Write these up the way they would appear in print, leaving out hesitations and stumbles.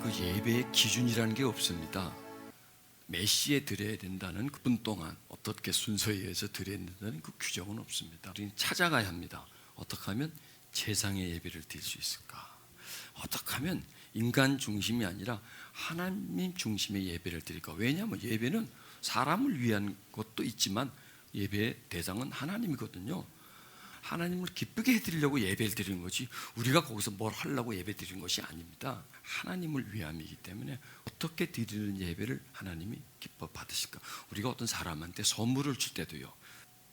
그 예배의 기준이라는 게 없습니다. 몇 시에 드려야 된다는 그분 동안 어떻게 순서에 의해서 드려야 된다는 그 규정은 없습니다. 우리는 찾아가야 합니다. 어떻게 하면 세상의 예배를 드릴 수 있을까? 어떻게 하면 인간 중심이 아니라 하나님 중심의 예배를 드릴까? 왜냐하면 예배는 사람을 위한 것도 있지만 예배의 대상은 하나님이거든요. 하나님을 기쁘게 해드리려고 예배를 드리는 거지 우리가 거기서 뭘 하려고 예배 드리는 것이 아닙니다. 하나님을 위함이기 때문에 어떻게 드리는 예배를 하나님이 기뻐 받으실까? 우리가 어떤 사람한테 선물을 줄 때도요,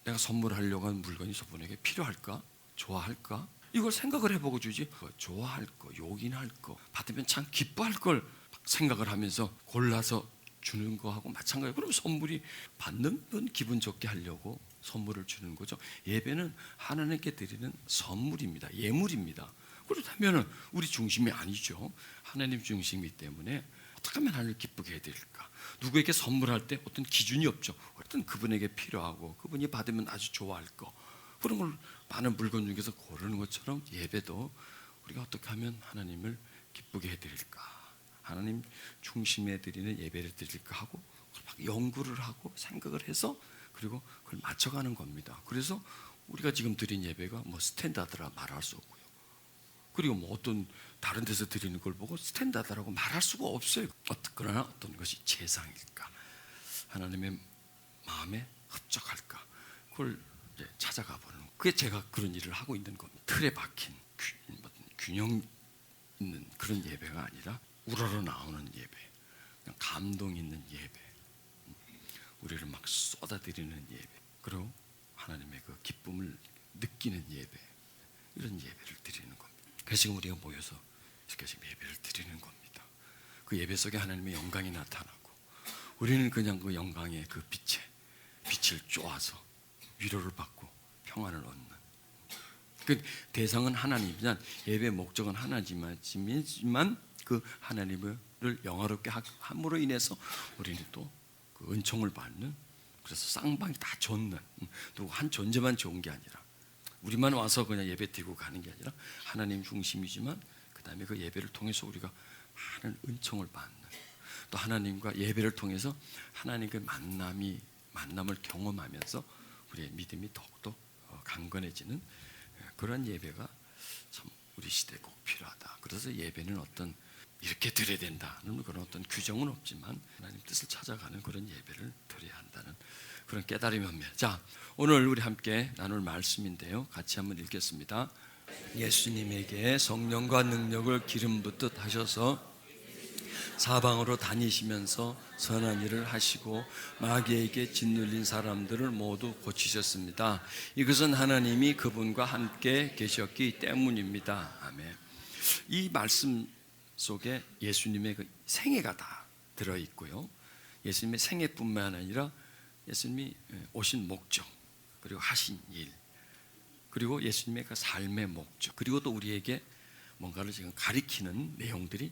내가 선물하려고 하는 물건이 저분에게 필요할까? 좋아할까? 이걸 생각을 해보고 주지. 좋아할 거, 요긴할 거, 받으면 참 기뻐할 걸 생각을 하면서 골라서 주는 거하고 마찬가지예요. 그럼 선물이 받는 분 기분 좋게 하려고 선물을 주는 거죠. 예배는 하나님께 드리는 선물입니다. 예물입니다. 그렇다면 우리 중심이 아니죠. 하나님 중심이기 때문에 어떻게 하면 하나님을 기쁘게 해드릴까? 누구에게 선물할 때 어떤 기준이 없죠. 어떤 그분에게 필요하고 그분이 받으면 아주 좋아할 거, 그런 걸 많은 물건 중에서 고르는 것처럼 예배도 우리가 어떻게 하면 하나님을 기쁘게 해드릴까, 하나님 중심에 드리는 예배를 드릴까 하고 막 연구를 하고 생각을 해서 그리고 그걸 맞춰가는 겁니다. 그래서 우리가 지금 드린 예배가 뭐 스탠다드라 말할 수 없고요. 그리고 뭐 어떤 다른 데서 드리는 걸 보고 스탠다드라고 말할 수가 없어요. 그러나 어떤 것이 최상일까? 하나님의 마음에 합적할까? 그걸 이제 찾아가 보는, 그게 제가 그런 일을 하고 있는 겁니다. 틀에 박힌 균형 있는 그런 예배가 아니라 우러러 나오는 예배, 그냥 감동 있는 예배, 우리를 막 쏟아들이는 예배, 그리고 하나님의 그 기쁨을 느끼는 예배, 이런 예배를 드리는 겁니다. 그래서 지금 우리가 모여서 이렇게 지금 예배를 드리는 겁니다. 그 예배 속에 하나님의 영광이 나타나고 우리는 그냥 그 영광의 그 빛을 쪼아서 위로를 받고 평안을 얻는, 그 대상은 하나님이지만 예배의 목적은 하나지만 그 하나님을 영화롭게 함으로 인해서 우리는 또 그 은총을 받는, 그래서 쌍방이 다 좋는, 또 한 존재만 좋은 게 아니라 우리만 와서 그냥 예배 드리고 가는 게 아니라 하나님 중심이지만 그 다음에 그 예배를 통해서 우리가 많은 은총을 받는, 또 하나님과 예배를 통해서 하나님의 만남을 경험하면서 우리의 믿음이 더욱더 강건해지는 그런 예배가 참 우리 시대에 꼭 필요하다. 그래서 예배는 어떤 이렇게 드려야 된다는 그런 어떤 규정은 없지만 하나님 뜻을 찾아가는 그런 예배를 드려야 한다는 그런 깨달음이 옵니다. 자, 오늘 우리 함께 나눌 말씀인데요, 같이 한번 읽겠습니다. 예수님에게 성령과 능력을 기름 붓듯 하셔서 사방으로 다니시면서 선한 일을 하시고 마귀에게 짓눌린 사람들을 모두 고치셨습니다. 이것은 하나님이 그분과 함께 계셨기 때문입니다. 아멘. 이 말씀 속에 예수님의 그 생애가 다 들어있고요, 예수님의 생애뿐만 아니라 예수님이 오신 목적, 그리고 하신 일, 그리고 예수님의 그 삶의 목적, 그리고 또 우리에게 뭔가를 지금 가리키는 내용들이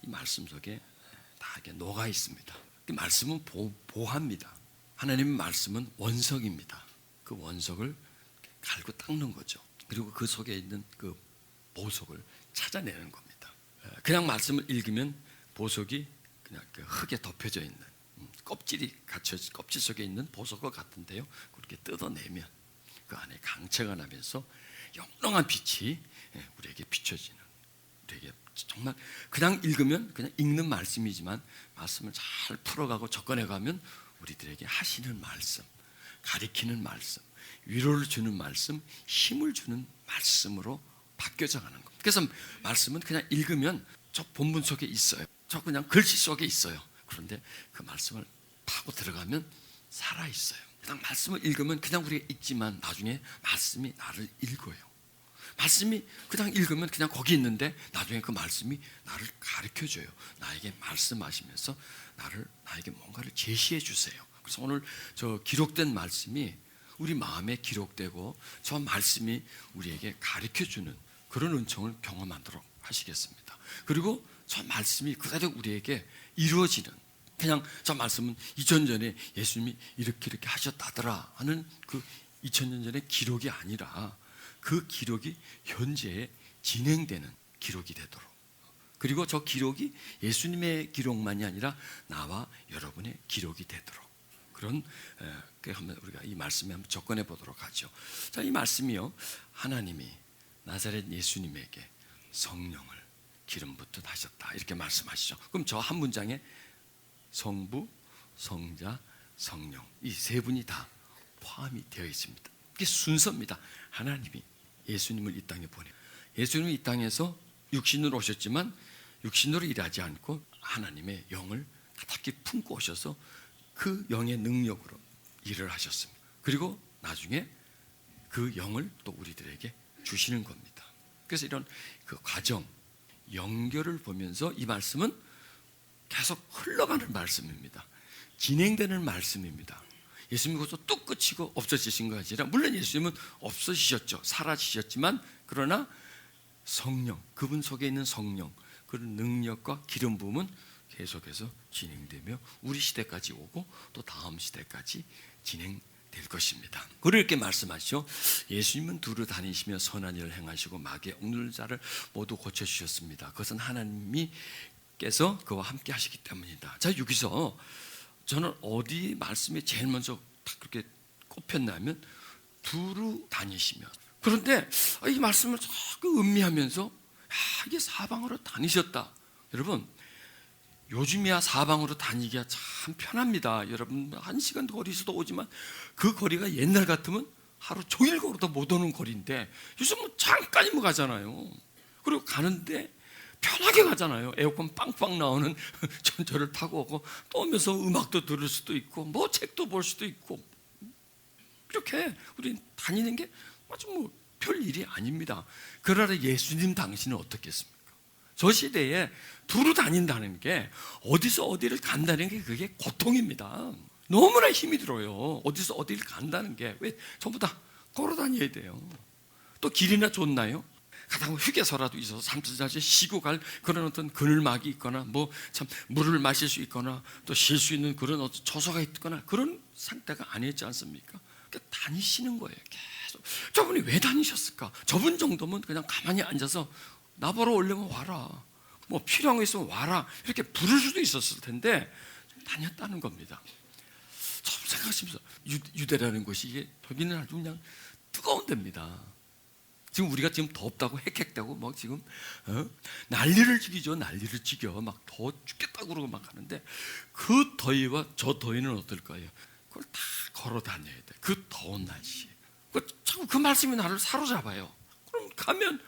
이 말씀 속에 다 이렇게 녹아 있습니다. 그 말씀은 보합니다. 하나님의 말씀은 원석입니다. 그 원석을 갈고 닦는 거죠. 그리고 그 속에 있는 그 보석을 찾아내는 겁니다. 그냥 말씀을 읽으면 보석이 그냥 그 흙에 덮여져 있는 껍질 속에 있는 보석과 같은데요, 그렇게 뜯어내면 그 안에 강체가 나면서 영롱한 빛이 우리에게 비춰지는, 우리에게 정말 그냥 읽으면 그냥 읽는 말씀이지만 말씀을 잘 풀어가고 접근해가면 우리들에게 하시는 말씀, 가리키는 말씀, 위로를 주는 말씀, 힘을 주는 말씀으로 바뀌어져 가는 겁니다. 그래서 말씀은 그냥 읽으면 저 본문 속에 있어요, 저 그냥 글씨 속에 있어요. 그런데 그 말씀을 파고 들어가면 살아있어요. 그냥 말씀을 읽으면 그냥 우리가 읽지만 나중에 말씀이 나를 읽어요. 말씀이 그냥 읽으면 그냥 거기 있는데 나중에 그 말씀이 나를 가르쳐줘요. 나에게 말씀하시면서 나에게 뭔가를 제시해 주세요. 그래서 오늘 저 기록된 말씀이 우리 마음에 기록되고 저 말씀이 우리에게 가르쳐주는 그런 은총을 경험하도록 하시겠습니다. 그리고 저 말씀이 그대로 우리에게 이루어지는, 그냥 저 말씀은 2000년 전에 예수님이 이렇게 하셨다더라 하는 그 2000년 전의 기록이 아니라 그 기록이 현재에 진행되는 기록이 되도록 그리고 저 기록이 예수님의 기록만이 아니라 나와 여러분의 기록이 되도록 그런 한번 우리가 이 말씀에 한번 접근해 보도록 하죠. 자, 이 말씀이요, 하나님이 나사렛 예수님에게 성령을 기름 붓듯 하셨다 이렇게 말씀하시죠. 그럼 저 한 문장에 성부, 성자, 성령 이 세 분이 다 포함이 되어 있습니다. 이게 순서입니다. 하나님이 예수님을 이 땅에 보내, 예수님이 이 땅에서 육신으로 오셨지만 육신으로 일하지 않고 하나님의 영을 가득히 품고 오셔서 그 영의 능력으로 일을 하셨습니다. 그리고 나중에 그 영을 또 우리들에게 주시는 겁니다. 그래서 이런 그 과정, 연결을 보면서 이 말씀은 계속 흘러가는 말씀입니다. 진행되는 말씀입니다. 예수님께서 뚝 끝이고 없어지신 것이 아니라, 물론 예수님은 없어지셨죠. 사라지셨지만 그러나 성령, 그분 속에 있는 성령, 그런 능력과 기름 부음은 계속해서 진행되며 우리 시대까지 오고 또 다음 시대까지 진행될 것입니다. 그렇게 말씀하시죠. 예수님은 두루 다니시며 선한 일을 행하시고 마귀의 억누른 자를 모두 고쳐주셨습니다. 그것은 하나님께서 그와 함께 하시기 때문이다. 자, 여기서 저는 어디 말씀이 제일 먼저 그렇게 꼽혔냐면 두루 다니시며, 그런데 이 말씀을 자꾸 음미하면서 이게 사방으로 다니셨다. 여러분, 요즘이야 사방으로 다니기가 참 편합니다. 여러분 1시간 거리에서도 오지만 그 거리가 옛날 같으면 하루 종일 걸어도 못 오는 거리인데 요즘은 잠깐이면 가잖아요. 그리고 가는데 편하게 가잖아요. 에어컨 빵빵 나오는 전철을 타고 오고 또 오면서 음악도 들을 수도 있고 뭐 책도 볼 수도 있고, 이렇게 우리 다니는 게 아주 뭐 별 일이 아닙니다. 그러나 예수님 당신은 어떻겠습니까? 저 시대에 두루 다닌다는 게, 어디서 어디를 간다는 게 그게 고통입니다. 너무나 힘이 들어요. 어디서 어디를 간다는 게. 왜 전부 다 걸어 다녀야 돼요. 또 길이나 좋나요? 가다가 휴게소라도 있어서 잠시 쉬고 갈 그런 어떤 그늘막이 있거나 뭐 참 물을 마실 수 있거나 또 쉴 수 있는 그런 어떤 처소가 있거나 그런 상태가 아니었지 않습니까? 그러니까 다니시는 거예요. 계속. 저분이 왜 다니셨을까? 저분 정도면 그냥 가만히 앉아서 나 보러 오려면 와라, 뭐 필요한 거 있으면 와라, 이렇게 부를 수도 있었을 텐데 다녔다는 겁니다. 처음 생각하시면서 유대라는 곳이 이게 여기는 아주 그냥 뜨거운 데입니다. 지금 우리가 지금 덥다고 헥헥대고 막 지금 난리를 지기죠. 난리를 지겨. 막 더 죽겠다고 그러고 막 하는데 그 더위와 저 더위는 어떨까요? 그걸 다 걸어 다녀야 돼. 그 더운 날씨에. 자꾸 그 말씀이 나를 사로잡아요. 그럼 가면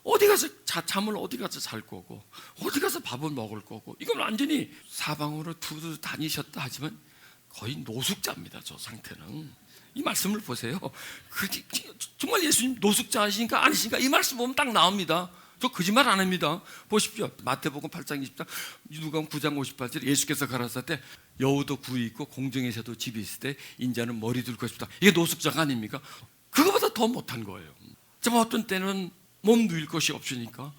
어디 가서 잠을 어디 가서 잘 거고 어디 가서 밥을 먹을 거고, 이건 완전히 사방으로 두루 다니셨다 하지만 거의 노숙자입니다. 저 상태는. 이 말씀을 보세요. 정말 예수님 노숙자이신가 아니신가 이 말씀 보면 딱 나옵니다. 저 거짓말 안 합니다. 보십시오. 마태복음 8장 20장, 누가복음 9장 58절, 예수께서 가라사대 여우도 굴이 있고 공중의 새도 집이 있을 때 인자는 머리 둘 것이다. 이게 노숙자가 아닙니까? 그거보다 더 못한 거예요. 정말 어떤 때는 몸 누일 것이 없으니까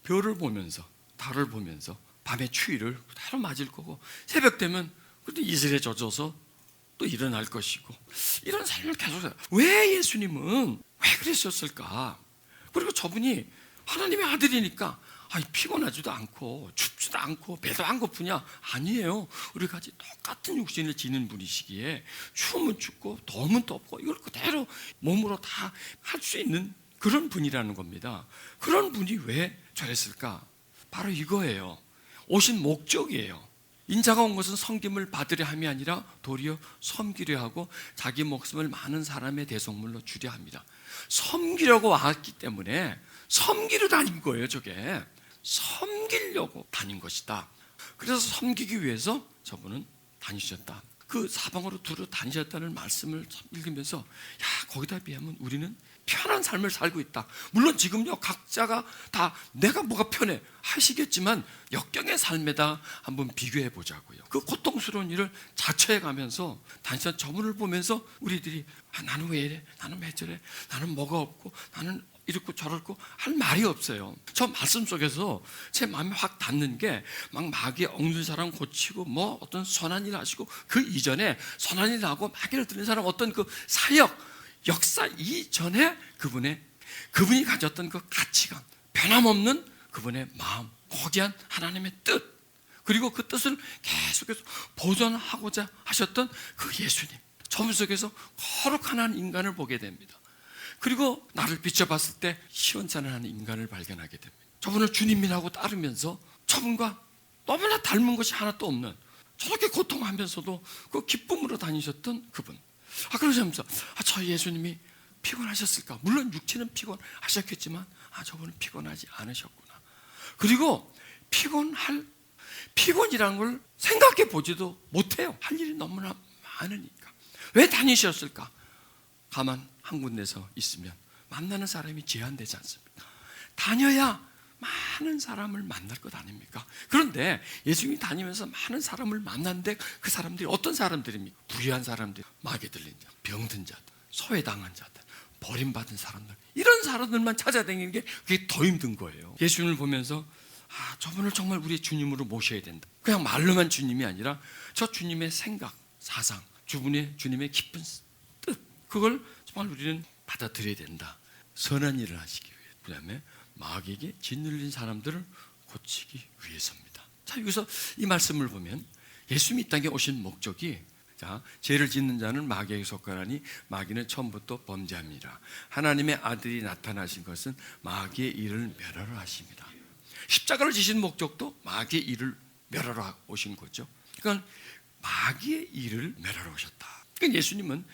별을 보면서, 달을 보면서 밤의 추위를 그대로 맞을 거고, 새벽 되면 그때 이슬에 젖어서 또 일어날 것이고, 이런 삶을 계속 살아요. 왜 예수님은 왜 그러셨을까? 그리고 저분이 하나님의 아들이니까 피곤하지도 않고 춥지도 않고 배도 안 고프냐? 아니에요. 우리 같이 똑같은 육신을 지닌 분이시기에 추우면 춥고 더우면 덥고 이걸 그대로 몸으로 다 할 수 있는 그런 분이라는 겁니다. 그런 분이 왜 저랬을까? 바로 이거예요. 오신 목적이에요. 인자가 온 것은 섬김을 받으려 함이 아니라 도리어 섬기려 하고 자기 목숨을 많은 사람의 대속물로 주려 합니다. 섬기려고 왔기 때문에 섬기러 다닌 거예요. 저게 섬기려고 다닌 것이다. 그래서 섬기기 위해서 저분은 다니셨다. 그 사방으로 두루 다니셨다는 말씀을 읽으면서 거기다 비하면 우리는 편한 삶을 살고 있다. 물론 지금요 각자가 다 내가 뭐가 편해 하시겠지만 역경의 삶에다 한번 비교해 보자고요. 그 고통스러운 일을 자처해 가면서 단순한 저분을 보면서 우리들이 나는 왜 이래? 나는 왜 저래? 나는 뭐가 없고 나는 이렇고 저렇고 할 말이 없어요. 저 말씀 속에서 제 마음에 확 닿는 게 막 마귀의 억눌린 사람 고치고 뭐 어떤 선한 일 하시고 그 이전에 선한 일 하고 마귀를 들린 사람 어떤 그 사역 역사 이전에 그분이 가졌던 그 가치관, 변함없는 그분의 마음, 고귀한 하나님의 뜻, 그리고 그 뜻을 계속해서 보존하고자 하셨던 그 예수님, 저분 속에서 거룩한 한 인간을 보게 됩니다. 그리고 나를 비춰봤을 때 시원찮은 인간을 발견하게 됩니다. 저분을 주님이라고 따르면서 저분과 너무나 닮은 것이 하나도 없는, 저렇게 고통하면서도 그 기쁨으로 다니셨던 그분. 그러면서 저 예수님이 피곤하셨을까? 물론 육체는 피곤하셨겠지만 저분은 피곤하지 않으셨구나. 그리고 피곤이라는 걸 생각해 보지도 못해요. 할 일이 너무나 많으니까. 왜 다니셨을까? 가만 한 군데서 있으면 만나는 사람이 제한되지 않습니까? 다녀야 많은 사람을 만날 것 아닙니까? 그런데 예수님이 다니면서 많은 사람을 만났는데 그 사람들이 어떤 사람들입니까? 부유한 사람들, 마귀 들린 자, 병든 자들, 소외당한 자들, 버림받은 사람들, 이런 사람들만 찾아다니는 게 그게 더 힘든 거예요. 예수님을 보면서 저분을 정말 우리의 주님으로 모셔야 된다. 그냥 말로만 주님이 아니라 저 주님의 생각, 사상, 주님의 깊은 뜻, 그걸 정말 우리는 받아들여야 된다. 선한 일을 하시기 위해, 그 다음에 마귀에게 짓눌린 사람들을 고치기 위해서입니다. 자, 여기서 이 말씀을 보면 예수님이 이 땅에 오신 목적이, 죄를 짓는 자는 마귀에게 속하나니 마귀는 처음부터 범죄합니다. 하나님의 아들이 나타나신 것은 마귀의 일을 멸하러 하십니다. 십자가를 지신 목적도 마귀의 일을 멸하러 오신 거죠. 그러니까 마귀의 일을 멸하러 오셨다. 그러니까 예수님은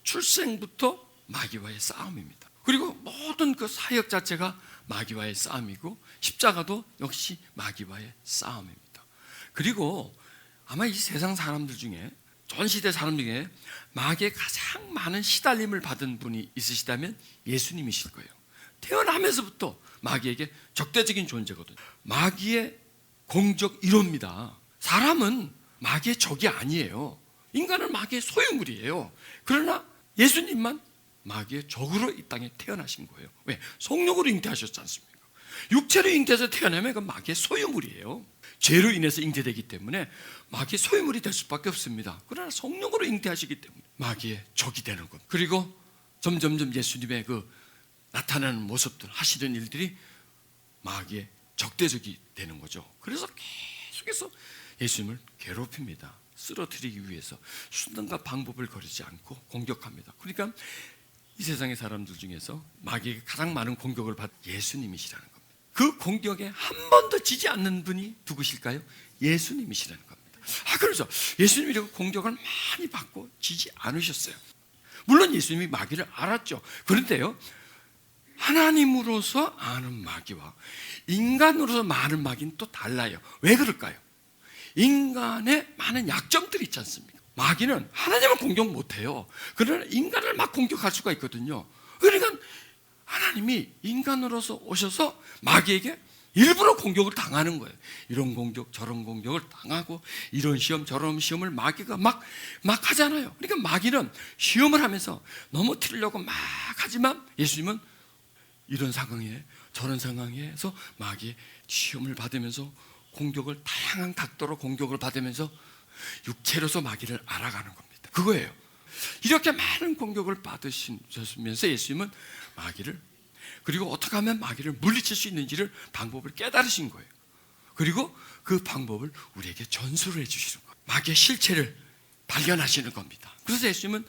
출생부터 마귀와의 싸움입니다. 그리고 모든 그 사역 자체가 마귀와의 싸움이고 십자가도 역시 마귀와의 싸움입니다. 그리고 아마 이 세상 사람들 중에, 전 시대 사람 중에 마귀의 가장 많은 시달림을 받은 분이 있으시다면 예수님이실 거예요. 태어나면서부터 마귀에게 적대적인 존재거든요. 마귀의 공적 1호입니다. 사람은 마귀의 적이 아니에요. 인간은 마귀의 소유물이에요. 그러나 예수님만 마귀의 적으로 이 땅에 태어나신 거예요. 왜? 성령으로 잉태하셨지 않습니까? 육체로 잉태해서 태어나면 그건 마귀의 소유물이에요. 죄로 인해서 잉태되기 때문에 마귀의 소유물이 될 수밖에 없습니다. 그러나 성령으로 잉태하시기 때문에 마귀의 적이 되는 겁니다. 그리고 점점점 예수님의 그 나타나는 모습들, 하시는 일들이 마귀의 적대적이 되는 거죠. 그래서 계속해서 예수님을 괴롭힙니다. 쓰러뜨리기 위해서 수단과 방법을 거르지 않고 공격합니다. 그러니까 이 세상의 사람들 중에서 마귀에게 가장 많은 공격을 받은 예수님이시라는 겁니다. 그 공격에 한 번도 지지 않는 분이 누구실까요? 예수님이시라는 겁니다. 그래서 예수님이 이렇게 공격을 많이 받고 지지 않으셨어요. 물론 예수님이 마귀를 알았죠. 그런데요, 하나님으로서 아는 마귀와 인간으로서 많은 마귀는 또 달라요. 왜 그럴까요? 인간의 많은 약점들이 있지 않습니까? 마귀는 하나님을 공격 못해요. 그러나 인간을 막 공격할 수가 있거든요. 그러니까 하나님이 인간으로서 오셔서 마귀에게 일부러 공격을 당하는 거예요. 이런 공격 저런 공격을 당하고 이런 시험 저런 시험을 마귀가 막 하잖아요. 그러니까 마귀는 시험을 하면서 넘어뜨리려고 막 하지만 예수님은 이런 상황에 저런 상황에서 마귀의 시험을 받으면서 공격을, 다양한 각도로 공격을 받으면서 육체로서 마귀를 알아가는 겁니다. 그거예요. 이렇게 많은 공격을 받으시면서 예수님은 마귀를, 그리고 어떻게 하면 마귀를 물리칠 수 있는지를 방법을 깨달으신 거예요. 그리고 그 방법을 우리에게 전수를 해주시는 거예요. 마귀의 실체를 발견하시는 겁니다. 그래서 예수님은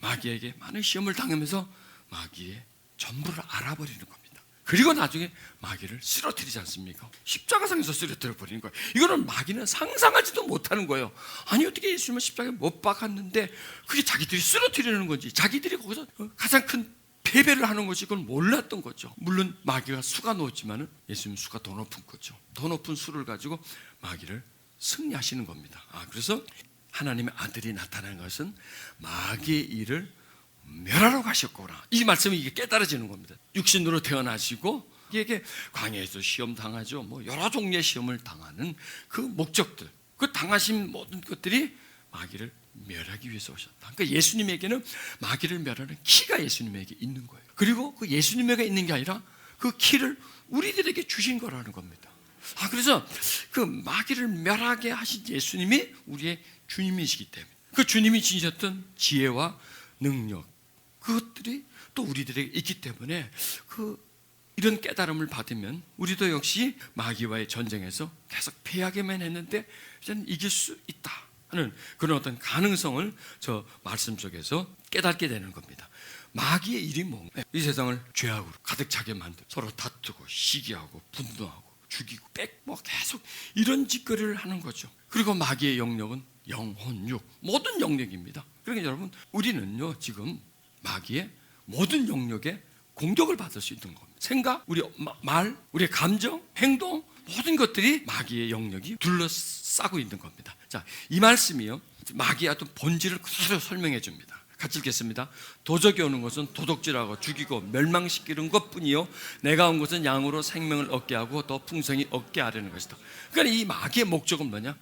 마귀에게 많은 시험을 당하면서 마귀의 전부를 알아버리는 겁니다. 그리고 나중에 마귀를 쓰러뜨리지 않습니까? 십자가상에서 쓰러뜨려 버리는 거예요. 이거는 마귀는 상상하지도 못하는 거예요. 아니, 어떻게 예수님을 십자가에 못 박았는데 그게 자기들이 쓰러뜨리는 건지, 자기들이 거기서 가장 큰 패배를 하는 것이 그걸 몰랐던 거죠. 물론 마귀가 수가 높지만은 예수님 수가 더 높은 거죠. 더 높은 수를 가지고 마귀를 승리하시는 겁니다. 그래서 하나님의 아들이 나타난 것은 마귀의 일을 멸하러 가셨구나. 이 말씀이 이게 깨달아지는 겁니다. 육신으로 태어나시고 이게 광야에서 시험 당하죠. 여러 종류의 시험을 당하는 그 목적들, 그 당하신 모든 것들이 마귀를 멸하기 위해서 오셨다. 그러니까 예수님에게는 마귀를 멸하는 키가 예수님에게 있는 거예요. 그리고 그 예수님에게 있는 게 아니라 그 키를 우리들에게 주신 거라는 겁니다. 그래서 그 마귀를 멸하게 하신 예수님이 우리의 주님이시기 때문에 그 주님이 지니셨던 지혜와 능력, 그것들이 또 우리들에게 있기 때문에 그 이런 깨달음을 받으면 우리도 역시 마귀와의 전쟁에서 계속 패하기만 했는데 이제는 이길 수 있다 하는 그런 어떤 가능성을 저 말씀 속에서 깨닫게 되는 겁니다. 마귀의 일이 뭔가? 이 세상을 죄악으로 가득 차게 만들고 서로 다투고 시기하고 분노하고 죽이고 뺏고 계속 이런 짓거리를 하는 거죠. 그리고 마귀의 영역은 영혼, 육, 모든 영역입니다. 그러니까 여러분, 우리는요 지금 마귀의 모든 영역에 공격을 받을 수 있는 겁니다. 생각, 우리 말, 우리의 감정, 행동, 모든 것들이 마귀의 영역이 둘러싸고 있는 겁니다. 자, 이 말씀이요 마귀의 어떤 본질을 그대로 설명해 줍니다. 같이 읽겠습니다. 도적이 오는 것은 도둑질하고 죽이고 멸망시키는 것뿐이요 내가 온 것은 양으로 생명을 얻게 하고 더 풍성히 얻게 하려는 것이다. 그러니까 이 마귀의 목적은 뭐냐?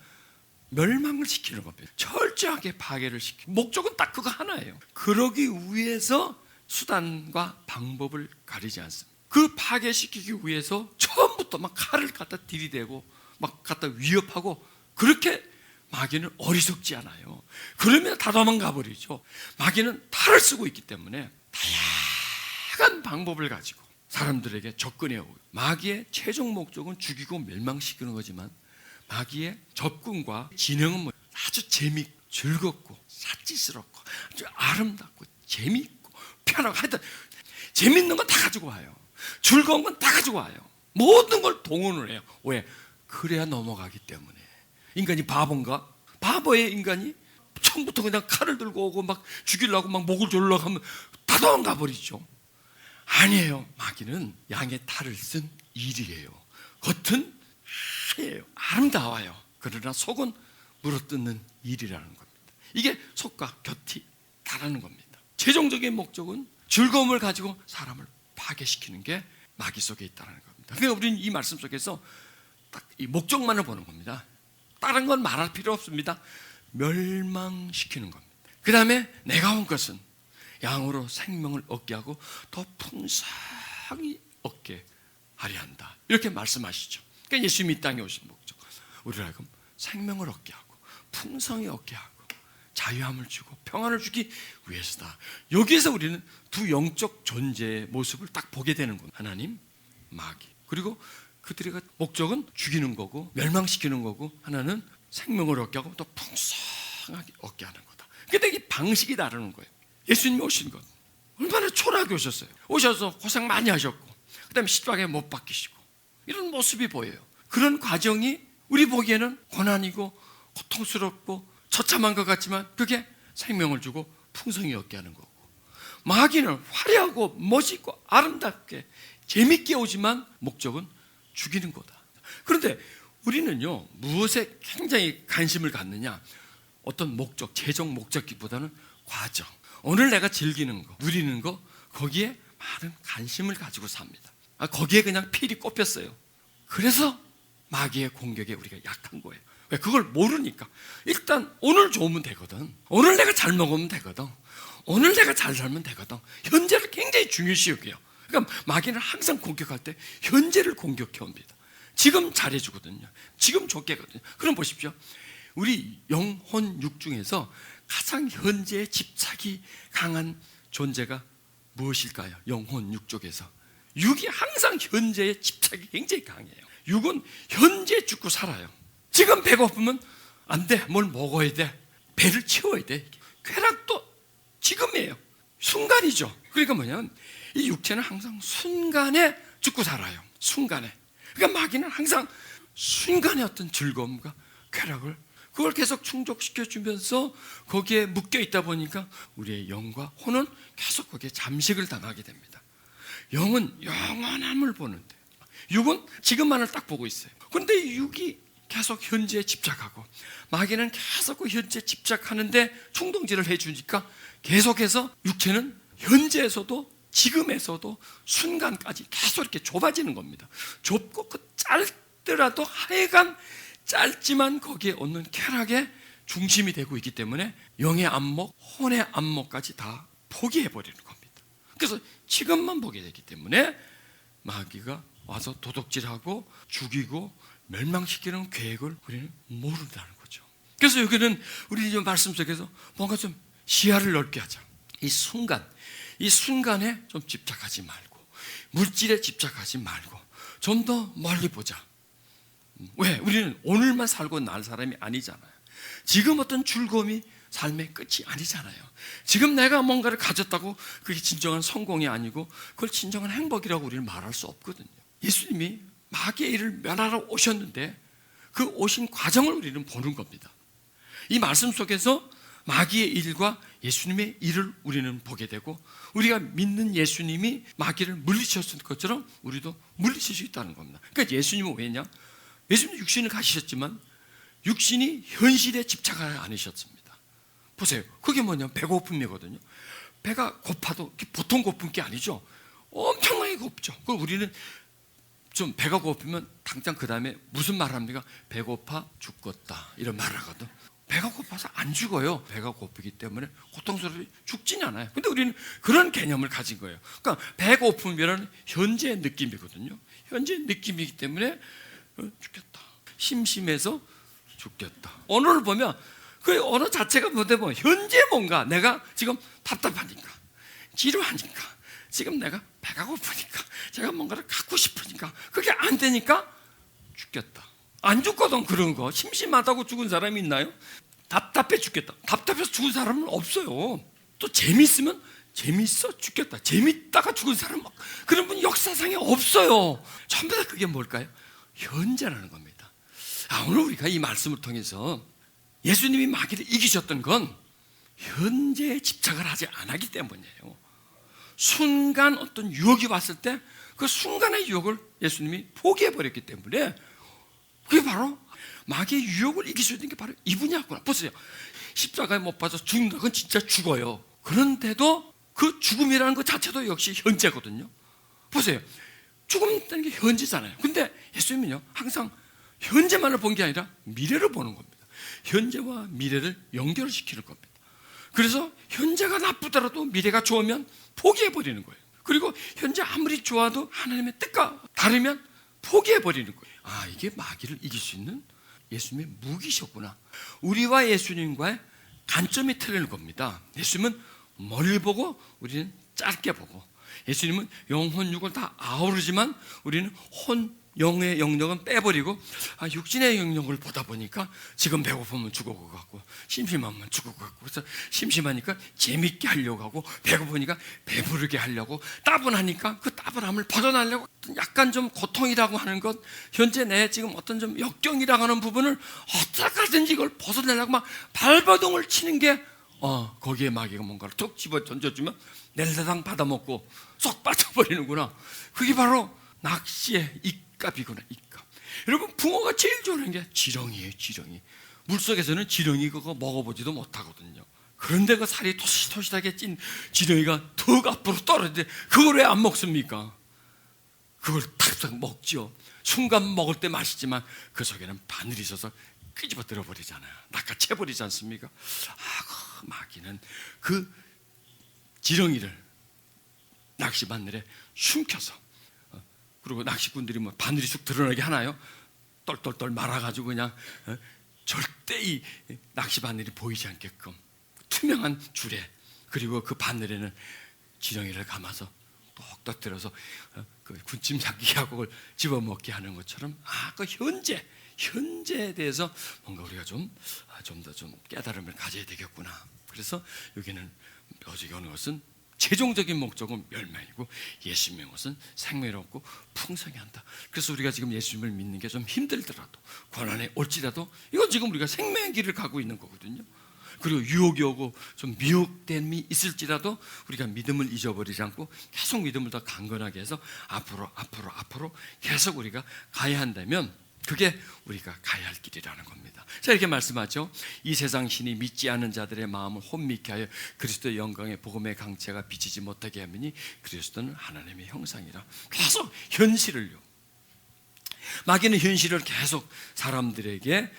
멸망을 시키는 겁니다. 철저하게 파괴를 시키는 목적은 딱 그거 하나예요. 그러기 위해서 수단과 방법을 가리지 않습니다. 그 파괴시키기 위해서 처음부터 막 칼을 갖다 들이대고 막 갖다 위협하고, 그렇게 마귀는 어리석지 않아요. 그러면 다 도망가 버리죠. 마귀는 탈을 쓰고 있기 때문에 다양한 방법을 가지고 사람들에게 접근해 오고, 마귀의 최종 목적은 죽이고 멸망시키는 거지만 마귀의 접근과 진행은 아주 재밌고 즐겁고 사치스럽고 아주 아름답고 재밌고 편하고, 하여튼 재밌는 건 다 가지고 와요. 즐거운 건 다 가지고 와요. 모든 걸 동원을 해요. 왜? 그래야 넘어가기 때문에. 인간이 바본가? 바보의 인간이 처음부터 그냥 칼을 들고 오고 막 죽이려고 막 목을 조르려고 하면 다 도망가 버리죠. 아니에요. 마귀는 양의 탈을 쓴 일이에요. 겉은 하얘요. 아름다워요. 그러나 속은 물어뜯는 일이라는 겁니다. 이게 속과 곁이 다르는 겁니다. 최종적인 목적은 즐거움을 가지고 사람을 파괴시키는 게 마귀 속에 있다는 겁니다. 그러니까 우리는 이 말씀 속에서 딱 이 목적만을 보는 겁니다. 다른 건 말할 필요 없습니다. 멸망시키는 겁니다. 그 다음에 내가 온 것은 양으로 생명을 얻게 하고 더 풍성히 얻게 하려 한다, 이렇게 말씀하시죠. 그러니까 예수님이 이 땅에 오신 목적, 우리를 하여금 생명을 얻게 하고 풍성히 얻게 하고 자유함을 주고 평안을 주기 위해서다. 여기에서 우리는 두 영적 존재의 모습을 딱 보게 되는 겁니다. 하나님, 마귀. 그리고 그들의 목적은 죽이는 거고 멸망시키는 거고, 하나는 생명을 얻게 하고 또 풍성하게 얻게 하는 거다. 근데 이 방식이 다르는 거예요. 예수님이 오신 것 얼마나 초라하게 오셨어요. 오셔서 고생 많이 하셨고 그 다음에 십자가에 못 박히시고 이런 모습이 보여요. 그런 과정이 우리 보기에는 고난이고 고통스럽고 처참한 것 같지만 그게 생명을 주고 풍성히 얻게 하는 거고, 마귀는 화려하고 멋있고 아름답게 재밌게 오지만 목적은 죽이는 거다. 그런데 우리는요 무엇에 굉장히 관심을 갖느냐? 어떤 목적, 최종 목적기보다는 과정, 오늘 내가 즐기는 거, 누리는 거, 거기에 많은 관심을 가지고 삽니다. 거기에 그냥 필이 꼽혔어요. 그래서 마귀의 공격에 우리가 약한 거예요. 왜? 그걸 모르니까. 일단 오늘 좋으면 되거든, 오늘 내가 잘 먹으면 되거든, 오늘 내가 잘 살면 되거든. 현재를 굉장히 중요시 여겨요. 그러니까 마귀는 항상 공격할 때 현재를 공격해 옵니다. 지금 잘해주거든요. 지금 좋게 하거든요. 그럼 보십시오. 우리 영혼 육 중에서 가장 현재에 집착이 강한 존재가 무엇일까요? 영혼 육 쪽에서 육이 항상 현재에 집착이 굉장히 강해요. 육은 현재에 죽고 살아요. 지금 배고프면 안 돼, 뭘 먹어야 돼, 배를 채워야 돼. 쾌락도 지금이에요. 순간이죠. 그러니까 뭐냐면 이 육체는 항상 순간에 죽고 살아요. 순간에. 그러니까 마귀는 항상 순간의 어떤 즐거움과 쾌락을, 그걸 계속 충족시켜주면서 거기에 묶여 있다 보니까 우리의 영과 혼은 계속 거기에 잠식을 당하게 됩니다. 영은 영원함을 보는데 육은 지금만을 딱 보고 있어요. 그런데 육이 계속 현재에 집착하고 마귀는 계속 그 현재에 집착하는데 충동질을 해주니까 계속해서 육체는 현재에서도 지금에서도 순간까지 계속 이렇게 좁아지는 겁니다. 좁고 그 짧더라도 하여간 짧지만 거기에 얻는 쾌락의 중심이 되고 있기 때문에 영의 안목, 혼의 안목까지 다 포기해버리는 겁니다. 그래서 지금만 보게 되기 때문에 마귀가 와서 도둑질하고 죽이고 멸망시키는 계획을 우리는 모른다는 거죠. 그래서 여기는 우리 말씀 속에서 뭔가 좀 시야를 넓게 하자. 이 순간에 좀 집착하지 말고 물질에 집착하지 말고 좀 더 멀리 보자. 왜? 우리는 오늘만 살고 날 사람이 아니잖아요. 지금 어떤 즐거움이 삶의 끝이 아니잖아요. 지금 내가 뭔가를 가졌다고 그게 진정한 성공이 아니고 그걸 진정한 행복이라고 우리는 말할 수 없거든요. 예수님이 마귀의 일을 멸하러 오셨는데 그 오신 과정을 우리는 보는 겁니다. 이 말씀 속에서 마귀의 일과 예수님의 일을 우리는 보게 되고, 우리가 믿는 예수님이 마귀를 물리쳤을 것처럼 우리도 물리칠 수 있다는 겁니다. 그러니까 예수님은 왜냐? 예수님 육신을 가지셨지만 육신이 현실에 집착하지 않으셨습니다. 보세요. 그게 뭐냐면 배고픔이거든요. 배가 고파도 보통 고픈 게 아니죠. 엄청나게 고프죠. 그걸 우리는 좀 배가 고프면 당장 그 다음에 무슨 말 합니까? 배고파 죽겠다 이런 말 하거든. 배가 고파서 안 죽어요. 배가 고프기 때문에 고통스럽게 죽진 않아요. 근데 우리는 그런 개념을 가진 거예요. 그러니까 배고픔이라는 현재의 느낌이거든요. 현재의 느낌이기 때문에 죽겠다. 심심해서 죽겠다. 언어를 보면 그 언어 자체가 뭐냐면 현재 뭔가 내가 지금 답답하니까, 지루하니까, 지금 내가 배가 고프니까, 제가 뭔가를 갖고 싶으니까 그게 안 되니까 죽겠다. 안 죽거든. 그런 거 심심하다고 죽은 사람이 있나요? 답답해 죽겠다. 답답해서 죽은 사람은 없어요. 또 재밌으면 재밌어 죽겠다. 재밌다가 죽은 사람 그런 분 역사상에 없어요. 전부 다 그게 뭘까요? 현재라는 겁니다. 오늘 우리가 이 말씀을 통해서 예수님이 마귀를 이기셨던 건 현재에 집착을 하지 않았기 때문이에요. 순간 어떤 유혹이 왔을 때 그 순간의 유혹을 예수님이 포기해버렸기 때문에 그게 바로 마귀의 유혹을 이길 수 있는 게 바로 이분이었구나. 보세요. 십자가에 못 박아서 죽는다. 그건 진짜 죽어요. 그런데도 그 죽음이라는 것 자체도 역시 현재거든요. 보세요. 죽음이라는 게 현재잖아요. 근데 예수님은요, 항상 현재만을 본 게 아니라 미래를 보는 겁니다. 현재와 미래를 연결시키는 겁니다. 그래서 현재가 나쁘더라도 미래가 좋으면 포기해버리는 거예요. 그리고 현재 아무리 좋아도 하나님의 뜻과 다르면 포기해버리는 거예요. 이게 마귀를 이길 수 있는 예수님의 무기셨구나. 우리와 예수님과의 관점이 틀린 겁니다. 예수님은 멀리 보고 우리는 짧게 보고, 예수님은 영혼 육을 다 아우르지만 우리는 혼 영의 영역은 빼버리고 육신의 영역을 보다 보니까 지금 배고프면 죽을 것 같고, 심심하면 죽을 것 같고, 그래서 심심하니까 재밌게 하려고 하고, 배고프니까 배부르게 하려고, 따분하니까 그 따분함을 벗어나려고 약간 좀 고통이라고 하는 것, 현재 내 지금 어떤 좀 역경이라고 하는 부분을 어떻게든지 이걸 벗어내려고 막 발버둥을 치는 게 거기에 마귀가 뭔가를 툭 집어 던져주면 낼래당 받아먹고 쏙 빠져버리는구나. 그게 바로 낚시의 입값이구나. 입값. 여러분, 붕어가 제일 좋아하는 게 지렁이에요. 지렁이. 물속에서는 지렁이 그거 먹어보지도 못하거든요. 그런데 그 살이 토실토실하게 찐 지렁이가 턱 앞으로 떨어지는데 그걸 왜 안 먹습니까? 그걸 탁탁 먹죠. 순간 먹을 때 맛있지만 그 속에는 바늘이 있어서 끄집어 버리잖아요. 낚아채버리지 않습니까? 그 마귀는 그 지렁이를 낚시바늘에 숨겨서, 그리고 낚시꾼들이 뭐 바늘이 쑥 드러나게 하나요? 똘똘똘 말아가지고 그냥 절대 이 낚시바늘이 보이지 않게끔 투명한 줄에, 그리고 그 바늘에는 지렁이를 감아서 똑 터뜨려서 그 군침 삼키하고 그걸 집어먹게 하는 것처럼, 그 현재에 대해서 뭔가 우리가 좀 더 좀 깨달음을 가져야 되겠구나. 그래서 여기는 묘지게 오는 것은 최종적인 목적은 멸망이고 예수님의 것은 생명이롭고 풍성히 한다. 그래서 우리가 지금 예수님을 믿는 게 좀 힘들더라도, 고난에 올지라도, 이건 지금 우리가 생명의 길을 가고 있는 거거든요. 그리고 유혹이 오고 좀 미혹됨이 있을지라도 우리가 믿음을 잊어버리지 않고 계속 믿음을 더 강건하게 해서 앞으로 계속 우리가 가야 한다면 그게 우리가 가야 할 길이라는 겁니다. 자, 이렇게 말씀하죠. 이 세상 신이 믿지 않는 자들의 마음을 혼미케 하여 그리스도의 영광의 복음의 강체가 비치지 못하게 하느니 그리스도는 하나님의 형상이라. 계속 현실을요. 마귀는 현실을 계속 사람들에게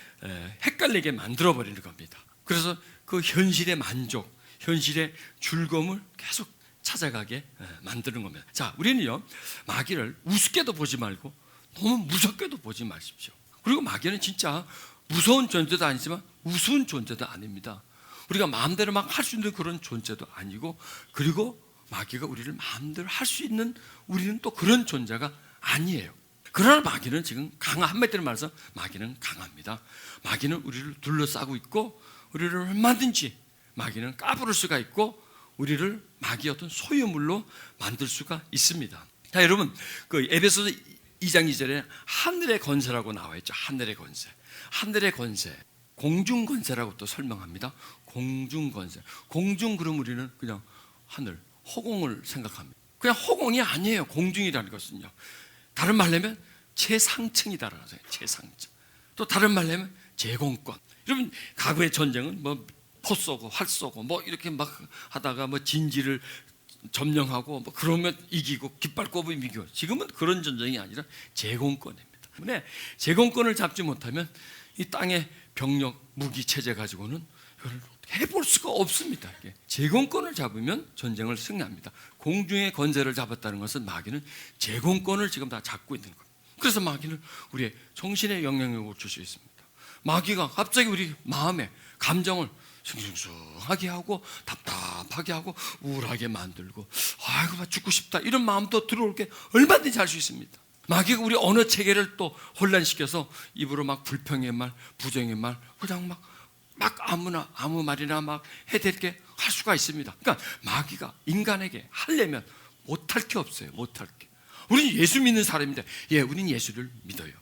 헷갈리게 만들어버리는 겁니다. 그래서 그 현실의 만족, 현실의 즐거움을 계속 찾아가게 만드는 겁니다. 자, 우리는요, 마귀를 우습게도 보지 말고 너무 무섭게도 보지 마십시오. 그리고 마귀는 진짜 무서운 존재도 아니지만 우스운 존재도 아닙니다. 우리가 마음대로 막 할 수 있는 그런 존재도 아니고, 그리고 마귀가 우리를 마음대로 할 수 있는 우리는 또 그런 존재가 아니에요. 그러나 마귀는 지금 한마디로 말해서 마귀는 강합니다. 마귀는 우리를 둘러싸고 있고 우리를 얼마든지 마귀는 까부를 수가 있고 우리를 마귀의 어떤 소유물로 만들 수가 있습니다. 자, 여러분, 그 에베소서 2장 2절에 하늘의 권세라고 나와 있죠. 하늘의 권세. 하늘의 권세. 공중 권세라고 또 설명합니다. 공중 권세. 공중, 그럼 우리는 그냥 하늘, 허공을 생각합니다. 그냥 허공이 아니에요. 공중이라는 것은요. 다른 말로 하면 최상층이다라는 거예요. 최상층. 또 다른 말로 하면 제공권. 여러분, 과거의 전쟁은 뭐 포 쏘고 활 쏘고 뭐 이렇게 막 하다가 뭐 진지를 점령하고 뭐 그러면 이기고 깃발 꼽으면 이기고, 지금은 그런 전쟁이 아니라 제공권입니다. 때문에 제공권을 잡지 못하면 이 땅의 병력, 무기 체제 가지고는 이걸 해볼 수가 없습니다. 제공권을 잡으면 전쟁을 승리합니다. 공중의 권세를 잡았다는 것은 마귀는 제공권을 지금 다 잡고 있는 겁니다. 그래서 마귀는 우리의 정신에 영향력을 줄 수 있습니다. 마귀가 갑자기 우리 마음에 감정을 숭숭숭하게 하고 답답하게 하고 우울하게 만들고, 아이고 막 죽고 싶다 이런 마음도 들어올 게 얼마든지 할 수 있습니다. 마귀가 우리 언어 체계를 또 혼란시켜서 입으로 막 불평의 말, 부정의 말, 그냥 막 아무나 아무 말이나 막 해댈게 할 수가 있습니다. 그러니까 마귀가 인간에게 하려면 못할 게 없어요. 못할 게. 우리는 예수 믿는 사람인데, 우리는 예수를 믿어요.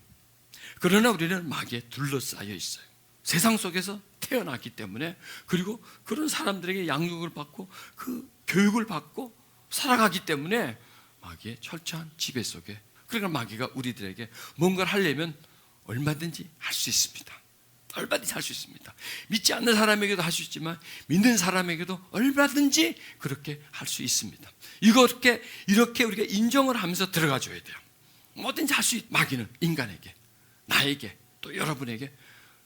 그러나 우리는 마귀에 둘러싸여 있어요. 세상 속에서 태어났기 때문에, 그리고 그런 사람들에게 양육을 받고 그 교육을 받고 살아가기 때문에 마귀의 철저한 지배 속에, 그러니까 마귀가 우리들에게 뭔가를 하려면 얼마든지 할 수 있습니다. 얼마든지 할 수 있습니다. 믿지 않는 사람에게도 할 수 있지만 믿는 사람에게도 얼마든지 그렇게 할 수 있습니다. 이렇게 우리가 인정을 하면서 들어가 줘야 돼요. 뭐든지 할 수 있. 마귀는 인간에게, 나에게, 또 여러분에게